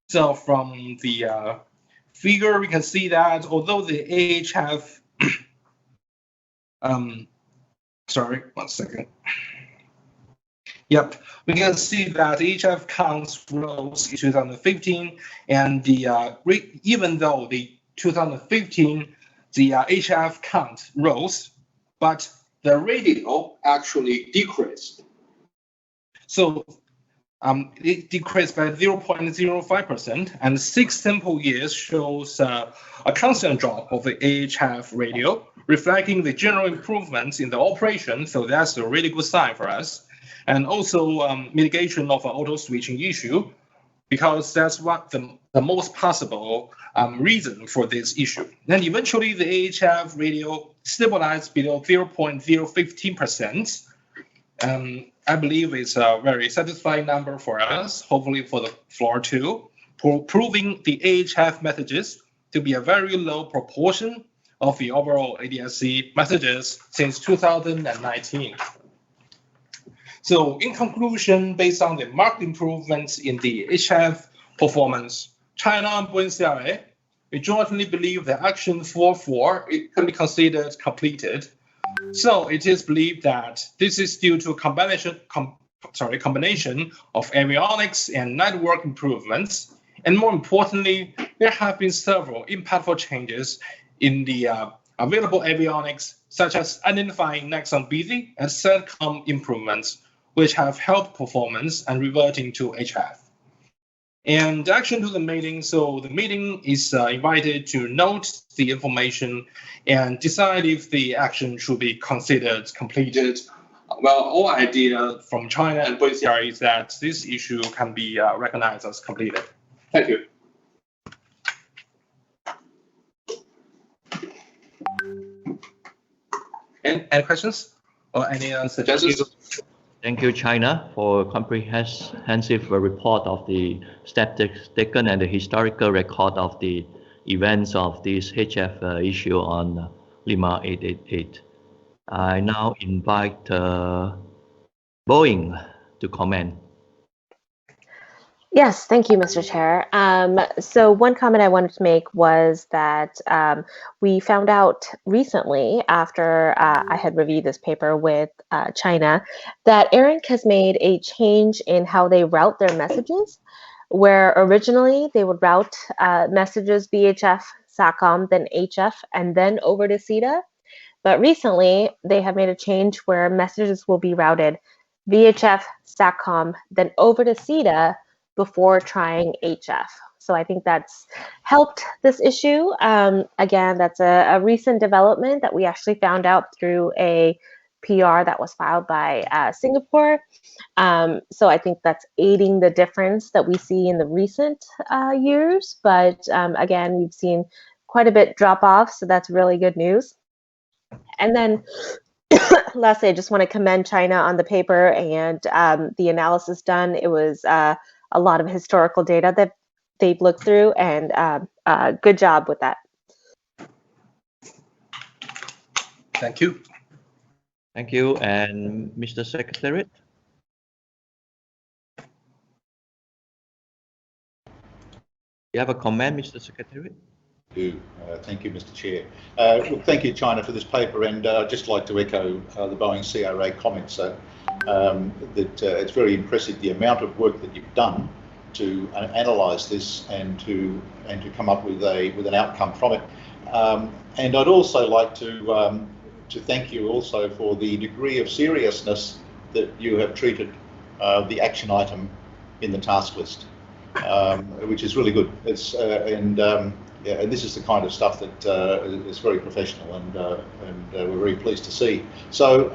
So from the figure, we can see that although the AHF, sorry, 1 second. Yep, we can see that AHF counts rose in 2015, and even though the 2015 the AHF count rose, but the radio actually decreased. So it decreased by 0.05%, and 6 sample years shows a constant drop of the AHF radio, reflecting the general improvements in the operation. So that's a really good sign for us. And also mitigation of an auto switching issue, because that's what the most possible reason for this issue. Then eventually the AHF radio stabilized below 0.015%. I believe it's a very satisfying number for us, hopefully for the floor too, proving the AHF messages to be a very low proportion of the overall ADSC messages since 2019. So in conclusion, based on the marked improvements in the HF performance, China and Boeing CRA, we jointly believe that Action 4.4 it can be considered completed. So it is believed that this is due to a combination of avionics and network improvements. And more importantly, there have been several impactful changes in the available avionics, such as identifying Nexon BZ and SATCOM improvements, which have helped performance and reverting to HF. And action to the meeting. So the meeting is invited to note the information and decide if the action should be considered completed. Well, our idea from China and Boeing CRA is that this issue can be recognized as completed. Thank you. Any questions or any suggestions? Thank you, China, for a comprehensive report of the steps taken and the historical record of the events of this HF issue on Lima 888. I now invite Boeing to comment. Yes, thank you, Mr. Chair. So one comment I wanted to make was that we found out recently, after I had reviewed this paper with China, that ARINC has made a change in how they route their messages, where originally they would route messages VHF, SATCOM, then HF, and then over to SITA. But recently, they have made a change where messages will be routed VHF, SATCOM, then over to SITA, before trying HF. So I think that's helped this issue. Again, that's a recent development that we actually found out through a PR that was filed by Singapore. So I think that's aiding the difference that we see in the recent years. But again, we've seen quite a bit drop off, so that's really good news. And then lastly, I just want to commend China on the paper and the analysis done. It was a lot of historical data that they've looked through, and good job with that. Thank you. Thank you. And Mr. Secretary? You have a comment, Mr. Secretary? Thank you, Mr. Chair. Well, thank you, China, for this paper, and I'd just like to echo the Boeing CRA comments. that it's very impressive the amount of work that you've done to analyse this and to come up with an outcome from it. And I'd also like to thank you also for the degree of seriousness that you have treated the action item in the task list, which is really good. It's yeah, and this is the kind of stuff that is very professional, and we're very pleased to see. So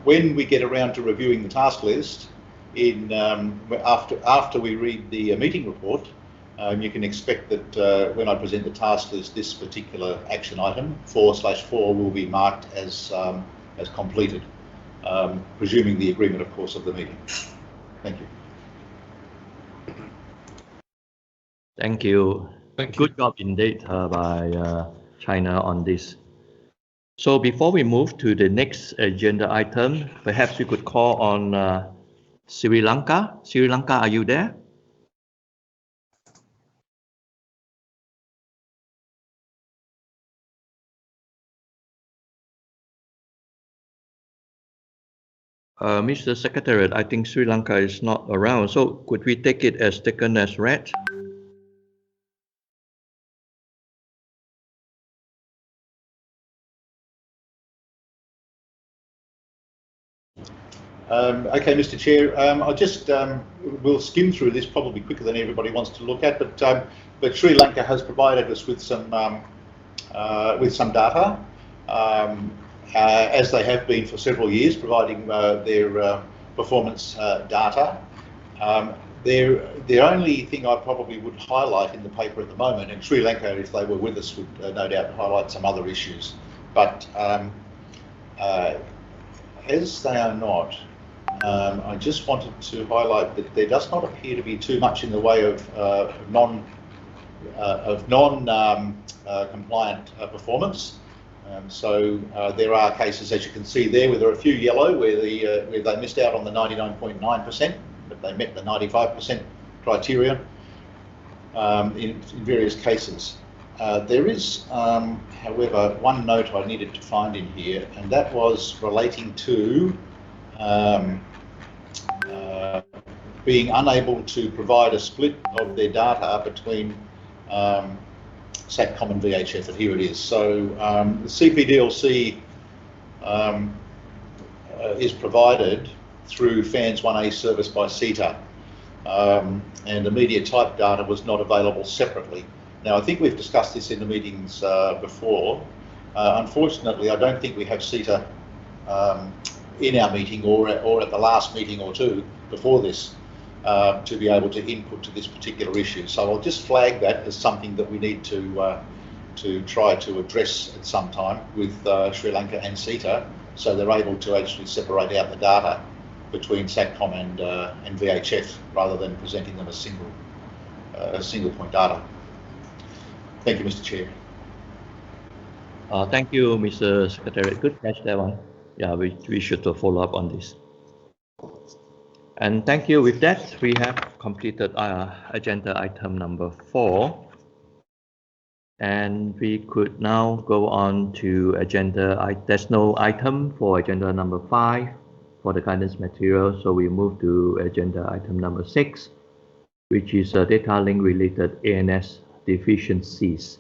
when we get around to reviewing the task list, after we read the meeting report, you can expect that when I present the task list, this particular action item 4/4 will be marked as completed, presuming the agreement, of course, of the meeting. Thank you. Thank you. Thank you. Good job indeed by China on this. So before we move to the next agenda item, perhaps we could call on Sri Lanka. Sri Lanka, are you there? Mr. Secretary, I think Sri Lanka is not around, so could we take it as taken as read? Okay, Mr. Chair, I'll just we'll skim through this probably quicker than everybody wants to look at, but Sri Lanka has provided us with some data, as they have been for several years, providing their performance data. The only thing I probably would highlight in the paper at the moment, and Sri Lanka, if they were with us, would no doubt highlight some other issues, but as they are not, I just wanted to highlight that there does not appear to be too much in the way of non-compliant performance. So there are cases, as you can see there, where there are a few yellow where they missed out on the 99.9%, but they met the 95% criteria in various cases. There is, however, one note I needed to find in here, and that was relating to being unable to provide a split of their data between SATCOM and VHF, and here it is. So the CPDLC is provided through FANS 1A service by CETA, and the media type data was not available separately. Now, I think we've discussed this in the meetings before. Unfortunately, I don't think we have CETA in our meeting or at the last meeting or two before this to be able to input to this particular issue. So I'll just flag that as something that we need to try to address at some time with Sri Lanka and CETA, so they're able to actually separate out the data between SATCOM and VHF rather than presenting them as single point data. Thank you, Mr. Chair. Thank you, Mr. Secretary. Good catch, that one. Yeah, we should follow up on this. And thank you. With that, we have completed our agenda item number 4. And we could now go on to there's no item for agenda number 5 for the guidance material. So we move to agenda item number 6, which is data link related ANS deficiencies.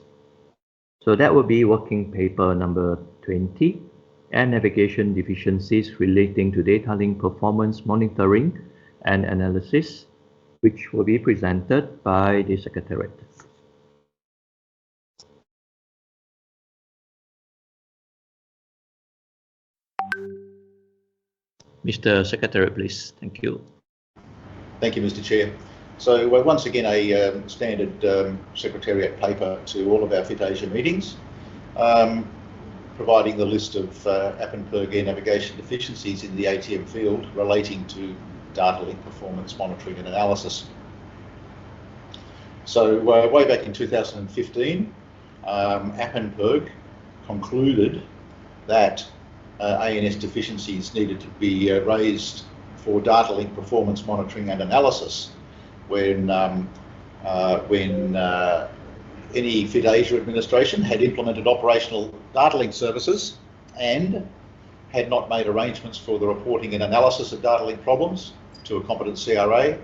So that will be working paper number 20 and navigation deficiencies relating to data link performance monitoring and analysis, which will be presented by the Secretariat. Mr. Secretary, please. Thank you. Thank you, Mr. Chair. So once again, a standard Secretariat paper to all of our Fit Asia meetings, providing the list of APENPERG air navigation deficiencies in the ATM field relating to data link performance monitoring and analysis. So way back in 2015, APENPERG concluded that ANS deficiencies needed to be raised for data link performance monitoring and analysis when any Fit Asia administration had implemented operational data link services and had not made arrangements for the reporting and analysis of data link problems to a competent CRA,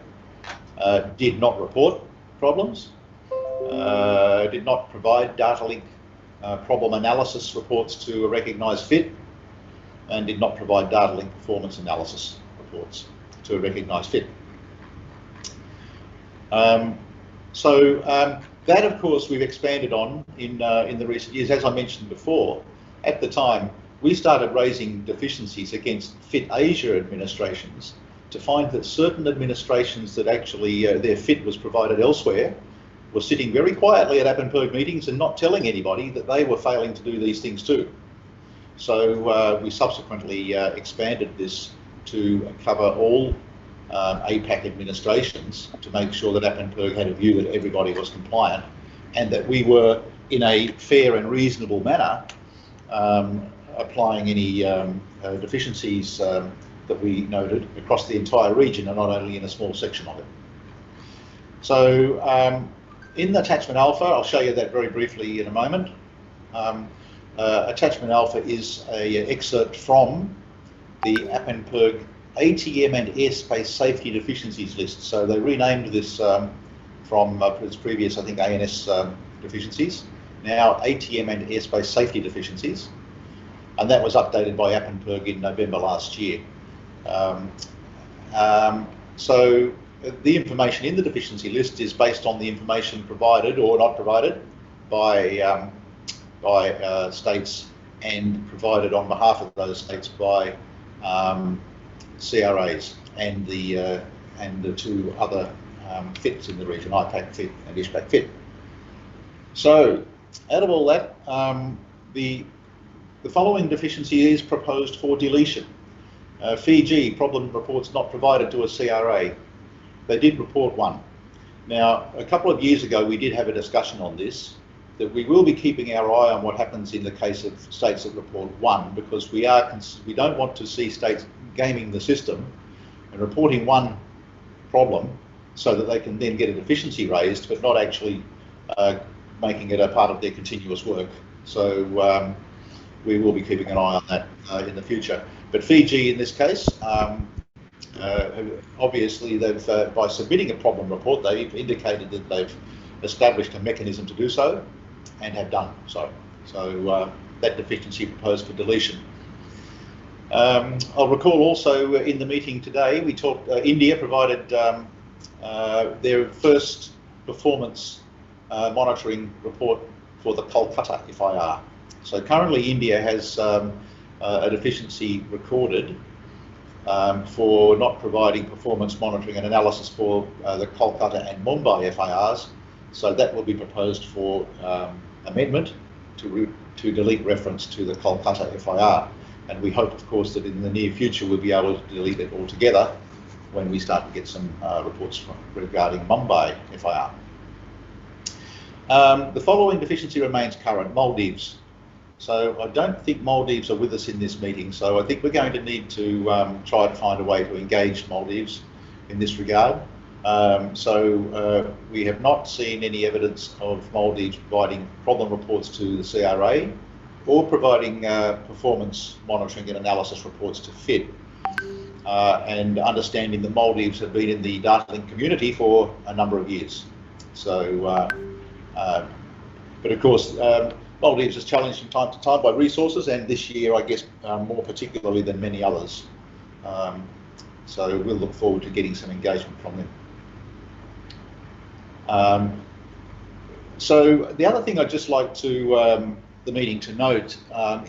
did not report problems, did not provide data link problem analysis reports to a recognised FIT, and did not provide data link performance analysis reports to a recognised FIT. That, of course, we've expanded on in the recent years. As I mentioned before, at the time, we started raising deficiencies against FIT Asia administrations to find that certain administrations that actually their FIT was provided elsewhere were sitting very quietly at APNPERG meetings and not telling anybody that they were failing to do these things too. So we subsequently expanded this to cover all APAC administrations to make sure that APNPERG had a view that everybody was compliant and that we were, in a fair and reasonable manner, applying any deficiencies that we noted across the entire region and not only in a small section of it. So in Attachment Alpha, I'll show you that very briefly in a moment. Attachment Alpha is an excerpt from the APNPERG ATM and airspace safety deficiencies list. So they renamed this from its previous, I think, ANS deficiencies, now ATM and airspace safety deficiencies. And that was updated by APNPERG in November last year. So the information in the deficiency list is based on the information provided or not provided by states and provided on behalf of those states by CRAs and the two other FITs in the region, IPAC FIT and ISPAC FIT. So out of all that, the following deficiency is proposed for deletion. Fiji, problem reports not provided to a CRA. They did report one. Now, a couple of years ago, we did have a discussion on this, that we will be keeping our eye on what happens in the case of states that report one, because we don't want to see states gaming the system and reporting one problem so that they can then get a deficiency raised, but not actually making it a part of their continuous work. So we will be keeping an eye on that in the future. But Fiji, in this case, obviously they've, by submitting a problem report, they've indicated that they've established a mechanism to do so and have done so. So that deficiency proposed for deletion. I'll recall also in the meeting today, we talked, India provided their first performance monitoring report for the Kolkata FIR. So currently India has a deficiency recorded for not providing performance monitoring and analysis for the Kolkata and Mumbai FIRs. So that will be proposed for amendment to delete reference to the Kolkata FIR. And we hope, of course, that in the near future we'll be able to delete it altogether when we start to get some reports regarding Mumbai FIR. The following deficiency remains current, Maldives. So I don't think Maldives are with us in this meeting, so I think we're going to need to try to find a way to engage Maldives in this regard. We have not seen any evidence of Maldives providing problem reports to the CRA or providing performance monitoring and analysis reports to FIT. And understanding that Maldives have been in the data link community for a number of years. So, but of course, Maldives is challenged from time to time by resources, and this year, I guess, more particularly than many others. So we'll look forward to getting some engagement from them. So the other thing I'd just like to the meeting to note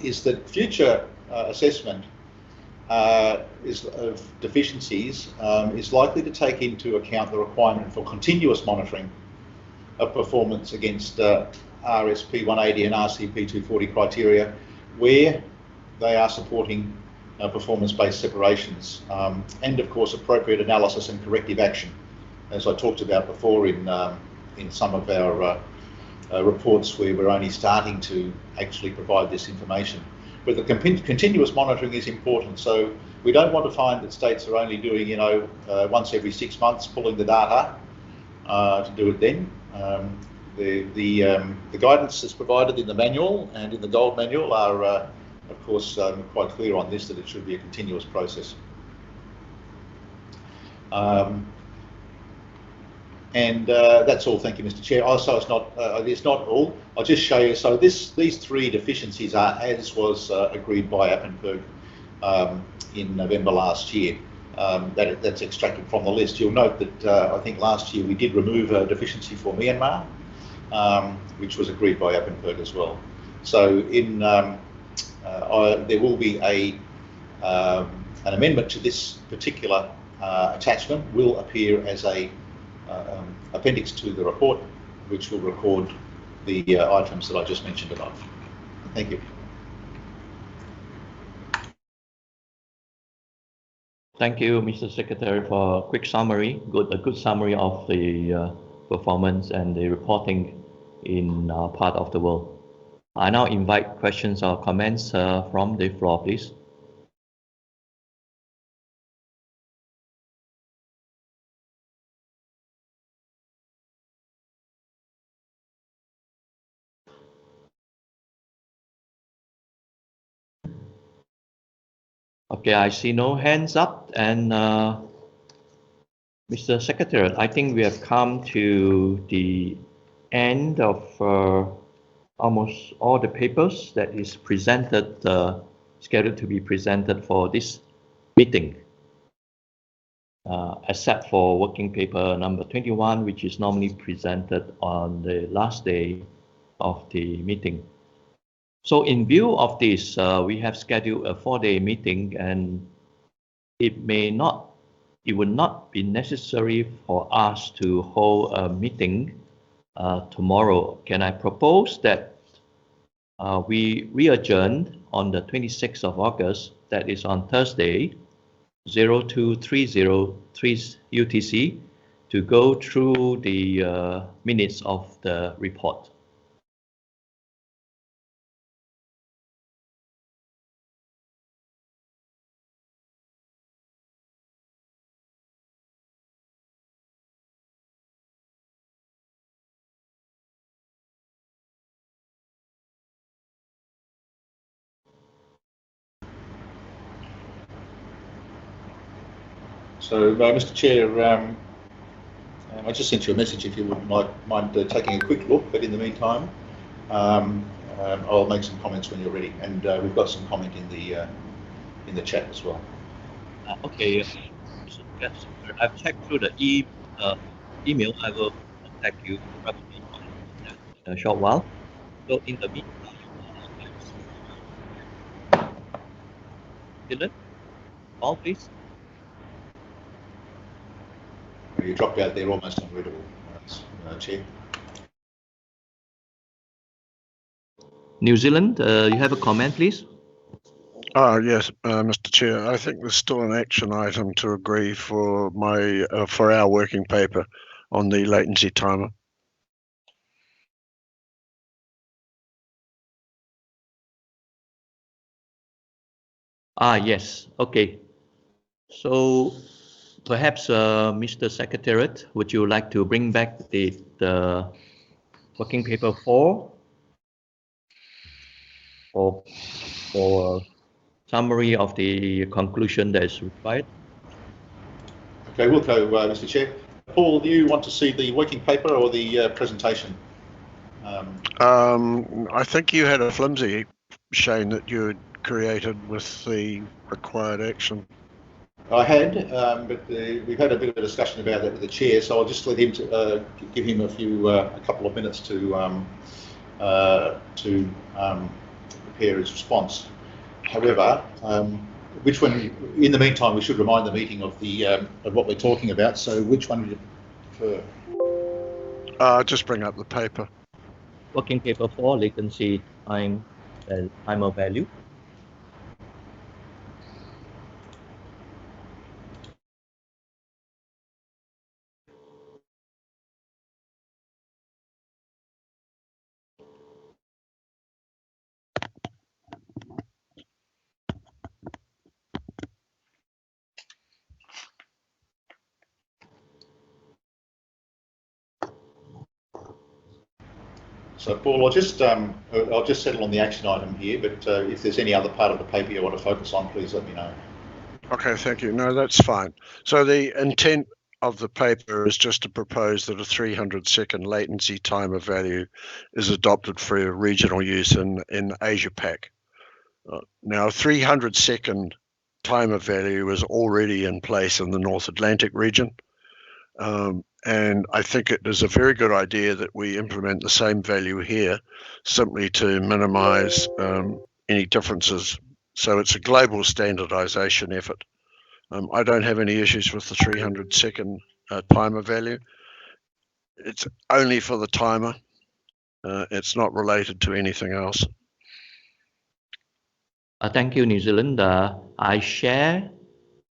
is that future assessment of deficiencies is likely to take into account the requirement for continuous monitoring of performance against RSP 180 and RCP 240 criteria where they are supporting performance-based separations and of course appropriate analysis and corrective action, as I talked about before in some of our reports where we're only starting to actually provide this information. But the continuous monitoring is important, so we don't want to find that states are only doing, you know, once every 6 months pulling the data to do it then. The guidance that's provided in the manual and in the gold manual are of course, quite clear on this that it should be a continuous process. That's all. Thank you, Mr. Chair. Also, it's not all. I'll just show you. So these three deficiencies are as was agreed by Appenberg in November last year. That's extracted from the list. You'll note that I think last year we did remove a deficiency for Myanmar, which was agreed by Appenberg as well. So there will be an amendment to this particular attachment will appear as a appendix to the report, which will record the items that I just mentioned above. Thank you. Thank you, Mr. Secretary, for a quick summary, a good summary of the performance and the reporting in our part of the world. I now invite questions or comments from the floor, please. Okay, I see no hands up. And Mr. Secretary, I think we have come to the end of almost all the papers that is presented, scheduled to be presented for this meeting, except for working paper number 21, which is normally presented on the last day of the meeting. So in view of this, we have scheduled a 4-day meeting, and it would not be necessary for us to hold a meeting tomorrow. Can I propose that we adjourn on the 26th of August, that is on Thursday, 0230 UTC, to go through the minutes of the report. So, Mr. Chair, I just sent you a message if you wouldn't mind taking a quick look, but in the meantime, I'll make some comments when you're ready, and we've got some comment in the chat as well. Okay, yes, I've checked through the email. I will contact you probably in a short while. So in the meantime, Dylan, call please. You dropped out there almost unreadable, Chair. New Zealand, you have a comment, please? Yes, Mr. Chair. I think there's still an action item to agree for for our working paper on the latency timer. Yes. Okay. So perhaps, Mr. Secretariat, would you like to bring back the working paper 4 for summary of the conclusion that is required? Okay, we'll go, Mr. Chair. Paul, do you want to see the working paper or the presentation? I think you had a flimsy, Shane, that you had created with the required action. I had, but we've had a bit of a discussion about that with the chair, so I'll just let him give him a couple of minutes to prepare his response. However, which one? In the meantime, we should remind the meeting of what we're talking about. So, which one would you prefer? Just bring up the paper. Working paper 4, latency time of value. So, Paul, I'll just settle on the action item here, but if there's any other part of the paper you want to focus on, please let me know. Okay, thank you. No, that's fine. So the intent of the paper is just to propose that a 300-second latency timer value is adopted for regional use in Asia Pac. Now, a 300-second timer value is already in place in the North Atlantic region. And I think it is a very good idea that we implement the same value here, simply to minimize any differences. So it's a global standardization effort. I don't have any issues with the 300-second timer value. It's only for the timer. It's not related to anything else. Thank you, New Zealand. I share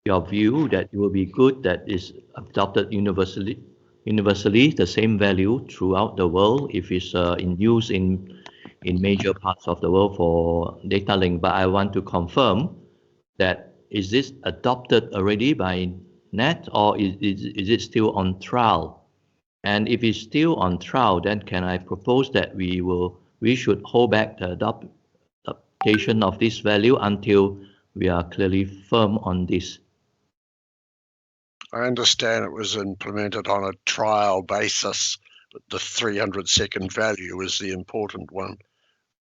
your view that it will be good that is adopted universally the same value throughout the world if it's in use in major parts of the world for data link. But I want to confirm that is this adopted already by NET, or is it still on trial? And if it's still on trial, then can I propose that we should hold back the adaptation of this value until we are clearly firm on this? I understand it was implemented on a trial basis, but the 300-second value is the important one.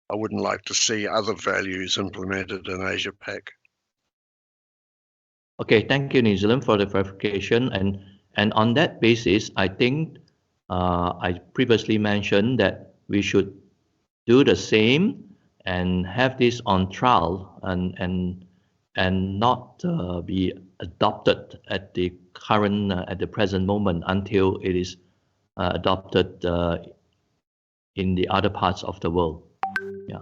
I wouldn't like to see other values implemented in Asia Pac. Okay, thank you, New Zealand, for the clarification. And on that basis, I think I previously mentioned that we should do the same and have this on trial and not be adopted at the present moment until it is adopted in the other parts of the world. Yeah.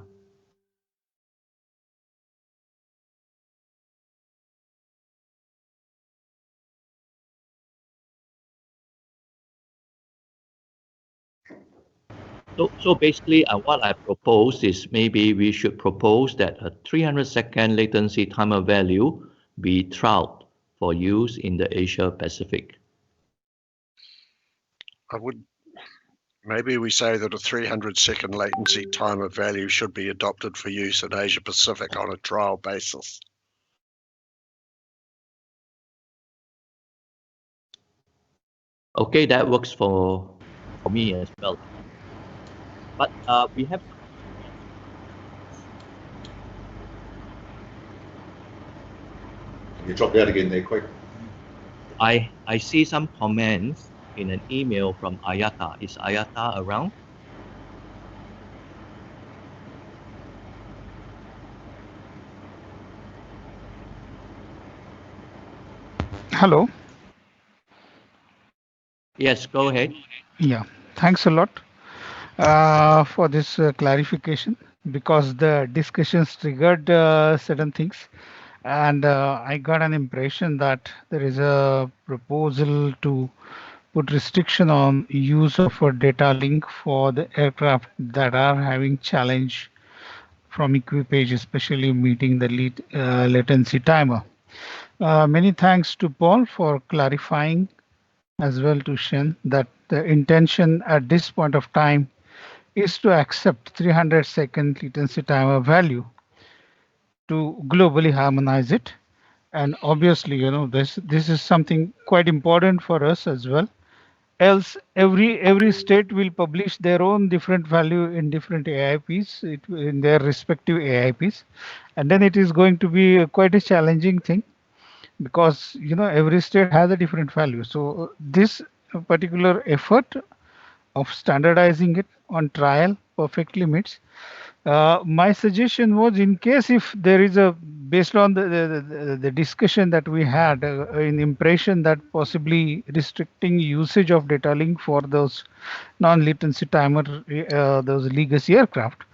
So basically, what I propose is maybe we should propose that a 300-second latency timer value be trialed for use in the Asia Pacific. Maybe we say that a 300-second latency timer value should be adopted for use in Asia Pacific on a trial basis. Okay, that works for me as well. But we have. You dropped out again there, quick. I see some comments in an email from Ayata. Is Ayata around? Hello. Yes, go ahead. Yeah, thanks a lot for this clarification, because the discussions triggered certain things, and I got an impression that there is a proposal to put restriction on use of a data link for the aircraft that are having challenge from equipage, especially meeting the latency timer. Many thanks to Paul for clarifying, as well to Shen, that the intention at this point of time is to accept 300-second latency timer value to globally harmonize it. And obviously, you know, this is something quite important for us as well. Else, every state will publish their own different value in different AIPs, in their respective AIPs, and then it is going to be quite a challenging thing, because you know every state has a different value. So this particular effort of standardizing it on trial perfectly meets. My suggestion was, in case if there is a, based on the discussion that we had, in impression that possibly restricting usage of data link for those non-latency timer, those legacy aircraft,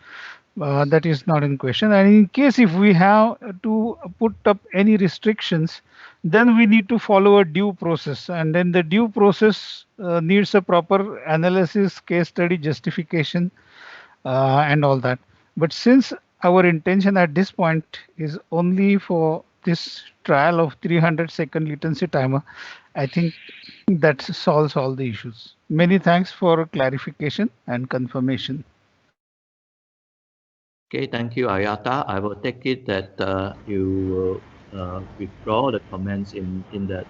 that is not in question. And in case if we have to put up any restrictions, then we need to follow a due process, and then the due process needs a proper analysis, case study, justification, and all that. But since our intention at this point is only for this trial of 300-second latency timer, I think that solves all the issues. Many thanks for clarification and confirmation. Okay, thank you, Ayata. I will take it that you will withdraw the comments in that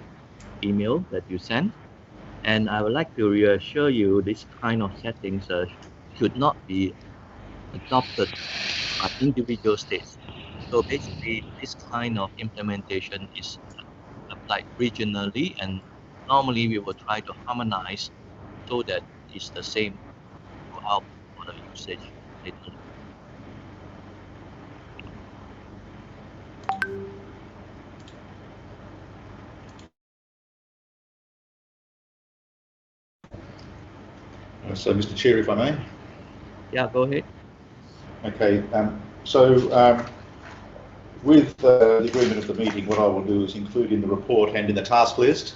email that you sent. And I would like to reassure you this kind of settings should not be adopted by individual states. So basically, this kind of implementation is applied regionally, and normally we will try to harmonize so that it's the same throughout for the usage later. So, Mr. Chair, if I may. Yeah, go ahead. Okay. With the agreement of the meeting, what I will do is include in the report and in the task list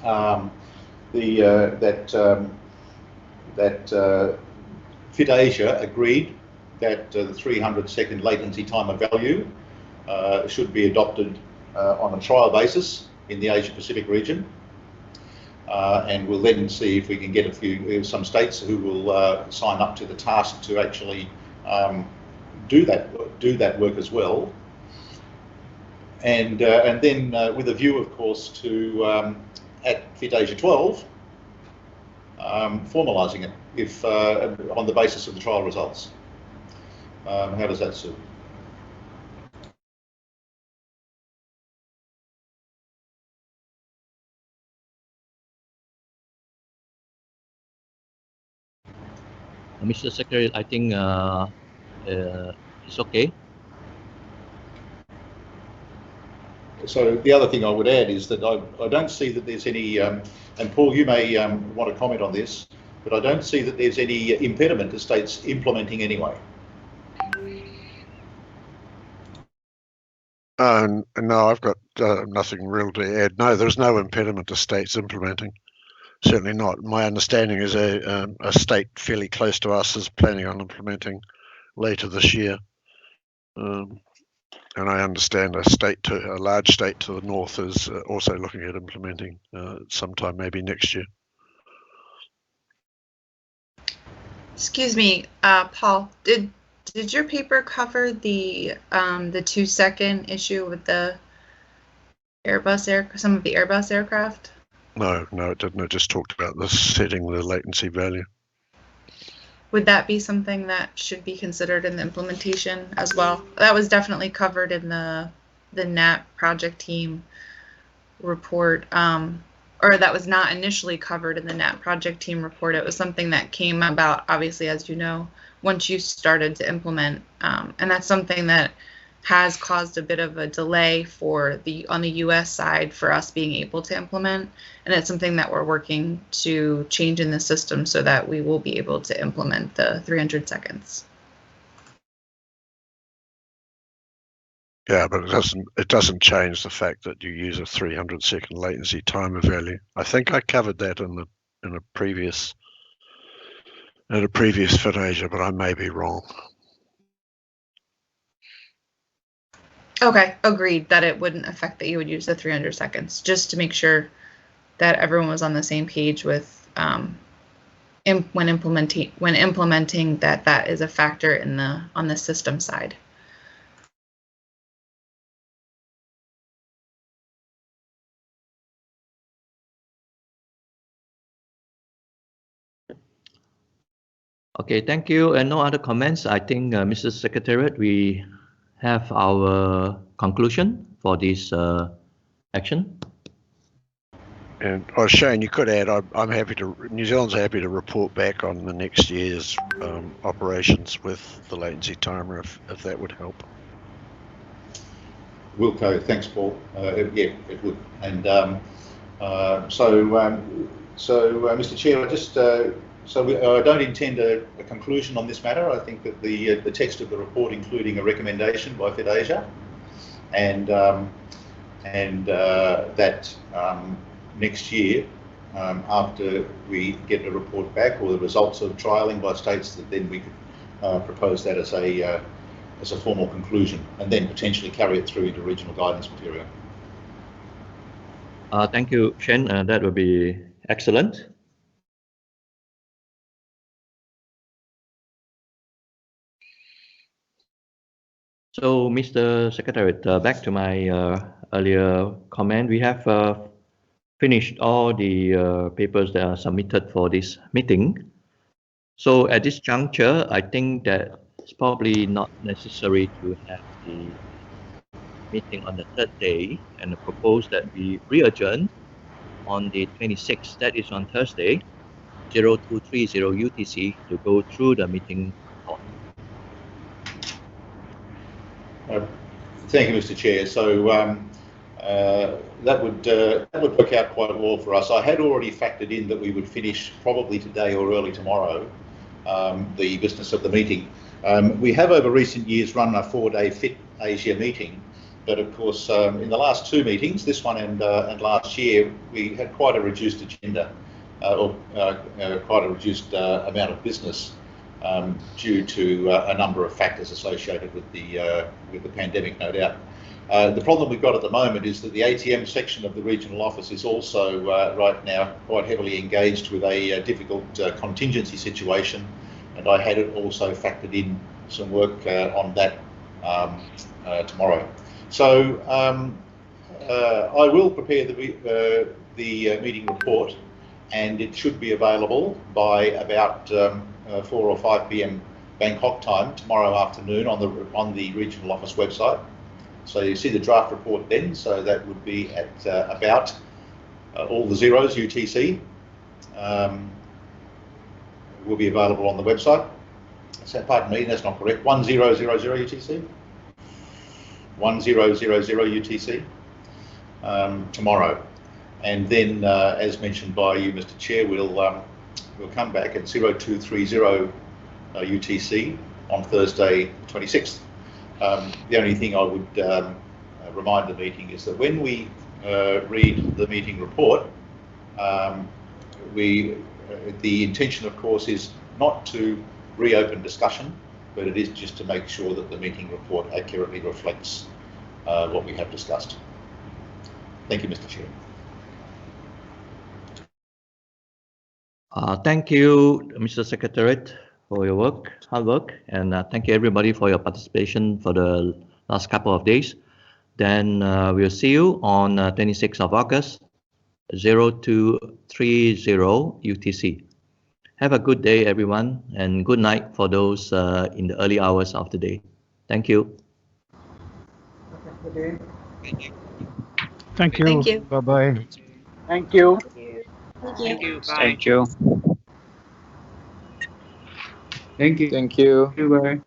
that Fit Asia agreed that the 300-second latency timer value should be adopted on a trial basis in the Asia Pacific region. And we'll then see if we can get some states who will sign up to the task to actually do that work as well. And then with a view, of course, to at Fit Asia 12 formalising it if on the basis of the trial results. How does that suit? Mr. Secretary, I think it's okay. So the other thing I would add is that I don't see that there's any, and Paul, you may want to comment on this, but I don't see that there's any impediment to states implementing anyway. No, I've got nothing real to add. No, there's no impediment to states implementing. Certainly not. My understanding is a state fairly close to us is planning on implementing later this year. And I understand a large state to the north is also looking at implementing sometime maybe next year. Excuse me, Paul, did your paper cover the 2-second issue with the some of the Airbus aircraft? No, it didn't. It just talked about setting the latency value. Would that be something that should be considered in the implementation as well? That was definitely covered in the NAT project team report, or that was not initially covered in the NAT project team report. It was something that came about, obviously, as you know, once you started to implement, and that's something that has caused a bit of a delay on the US side for us being able to implement, and it's something that we're working to change in the system so that we will be able to implement the 300 seconds. Yeah, but it doesn't change the fact that you use a 300-second latency timer value. I think I covered that in a previous Fit Asia, but I may be wrong. Okay, agreed that it wouldn't affect that you would use the 300 seconds, just to make sure that everyone was on the same page with when implementing that is a factor on the system side. Okay, thank you. And no other comments. I think, Mr. Secretariat, we have our conclusion for this action. And Shane, you could add, I'm happy to. New Zealand's happy to report back on the next year's operations with the latency timer, if that would help. Wilco, thanks, Paul. Yeah, it would. And Mr. Chair, I don't intend a conclusion on this matter. I think that the text of the report, including a recommendation by Fit Asia, and that next year, after we get a report back or the results of trialling by states, that then we could propose that as a formal conclusion, and then potentially carry it through into regional guidance material. Thank you, Shane. That would be excellent. So, Mr. Secretary, back to my earlier comment, we have finished all the papers that are submitted for this meeting. So at this juncture, I think that it's probably not necessary to have the meeting on the third day, and I propose that we re-adjourn on the 26th, that is on Thursday, 0230 UTC, to go through the meeting report. Thank you, Mr. Chair. So that would work out quite well for us. I had already factored in that we would finish probably today or early tomorrow the business of the meeting. We have over recent years run a 4-day Fit Asia meeting, but of course in the last 2 meetings, this one and last year, we had quite a reduced agenda or quite a reduced amount of business due to a number of factors associated with the pandemic, no doubt. The problem we've got at the moment is that the ATM section of the regional office is also right now quite heavily engaged with a difficult contingency situation, and I had it also factored in some work on that tomorrow. So I will prepare the meeting report, and it should be available by about 4 or 5 p.m. Bangkok time tomorrow afternoon on the regional office website. So you see the draft report then, so that would be at about all the zeros UTC will be available on the website. So pardon me, that's not correct. 1000 UTC. 1000 UTC tomorrow, and then as mentioned by you, Mr. Chair, we'll come back at 0230 UTC on Thursday 26th. The only thing I would remind the meeting is that when we read the meeting report, the intention, of course, is not to reopen discussion, but it is just to make sure that the meeting report accurately reflects what we have discussed. Thank you, Mr. Chair. Thank you, Mr. Secretary, for your hard work, and thank you everybody for your participation for the last couple of days. Then we'll see you on 26th of August, 0230 UTC. Have a good day, everyone, and good night for those in the early hours of the day. Thank you. Thank you. Thank you. Bye-bye. Thank you. Thank you. Bye. Thank you. Thank you. Thank you. Bye.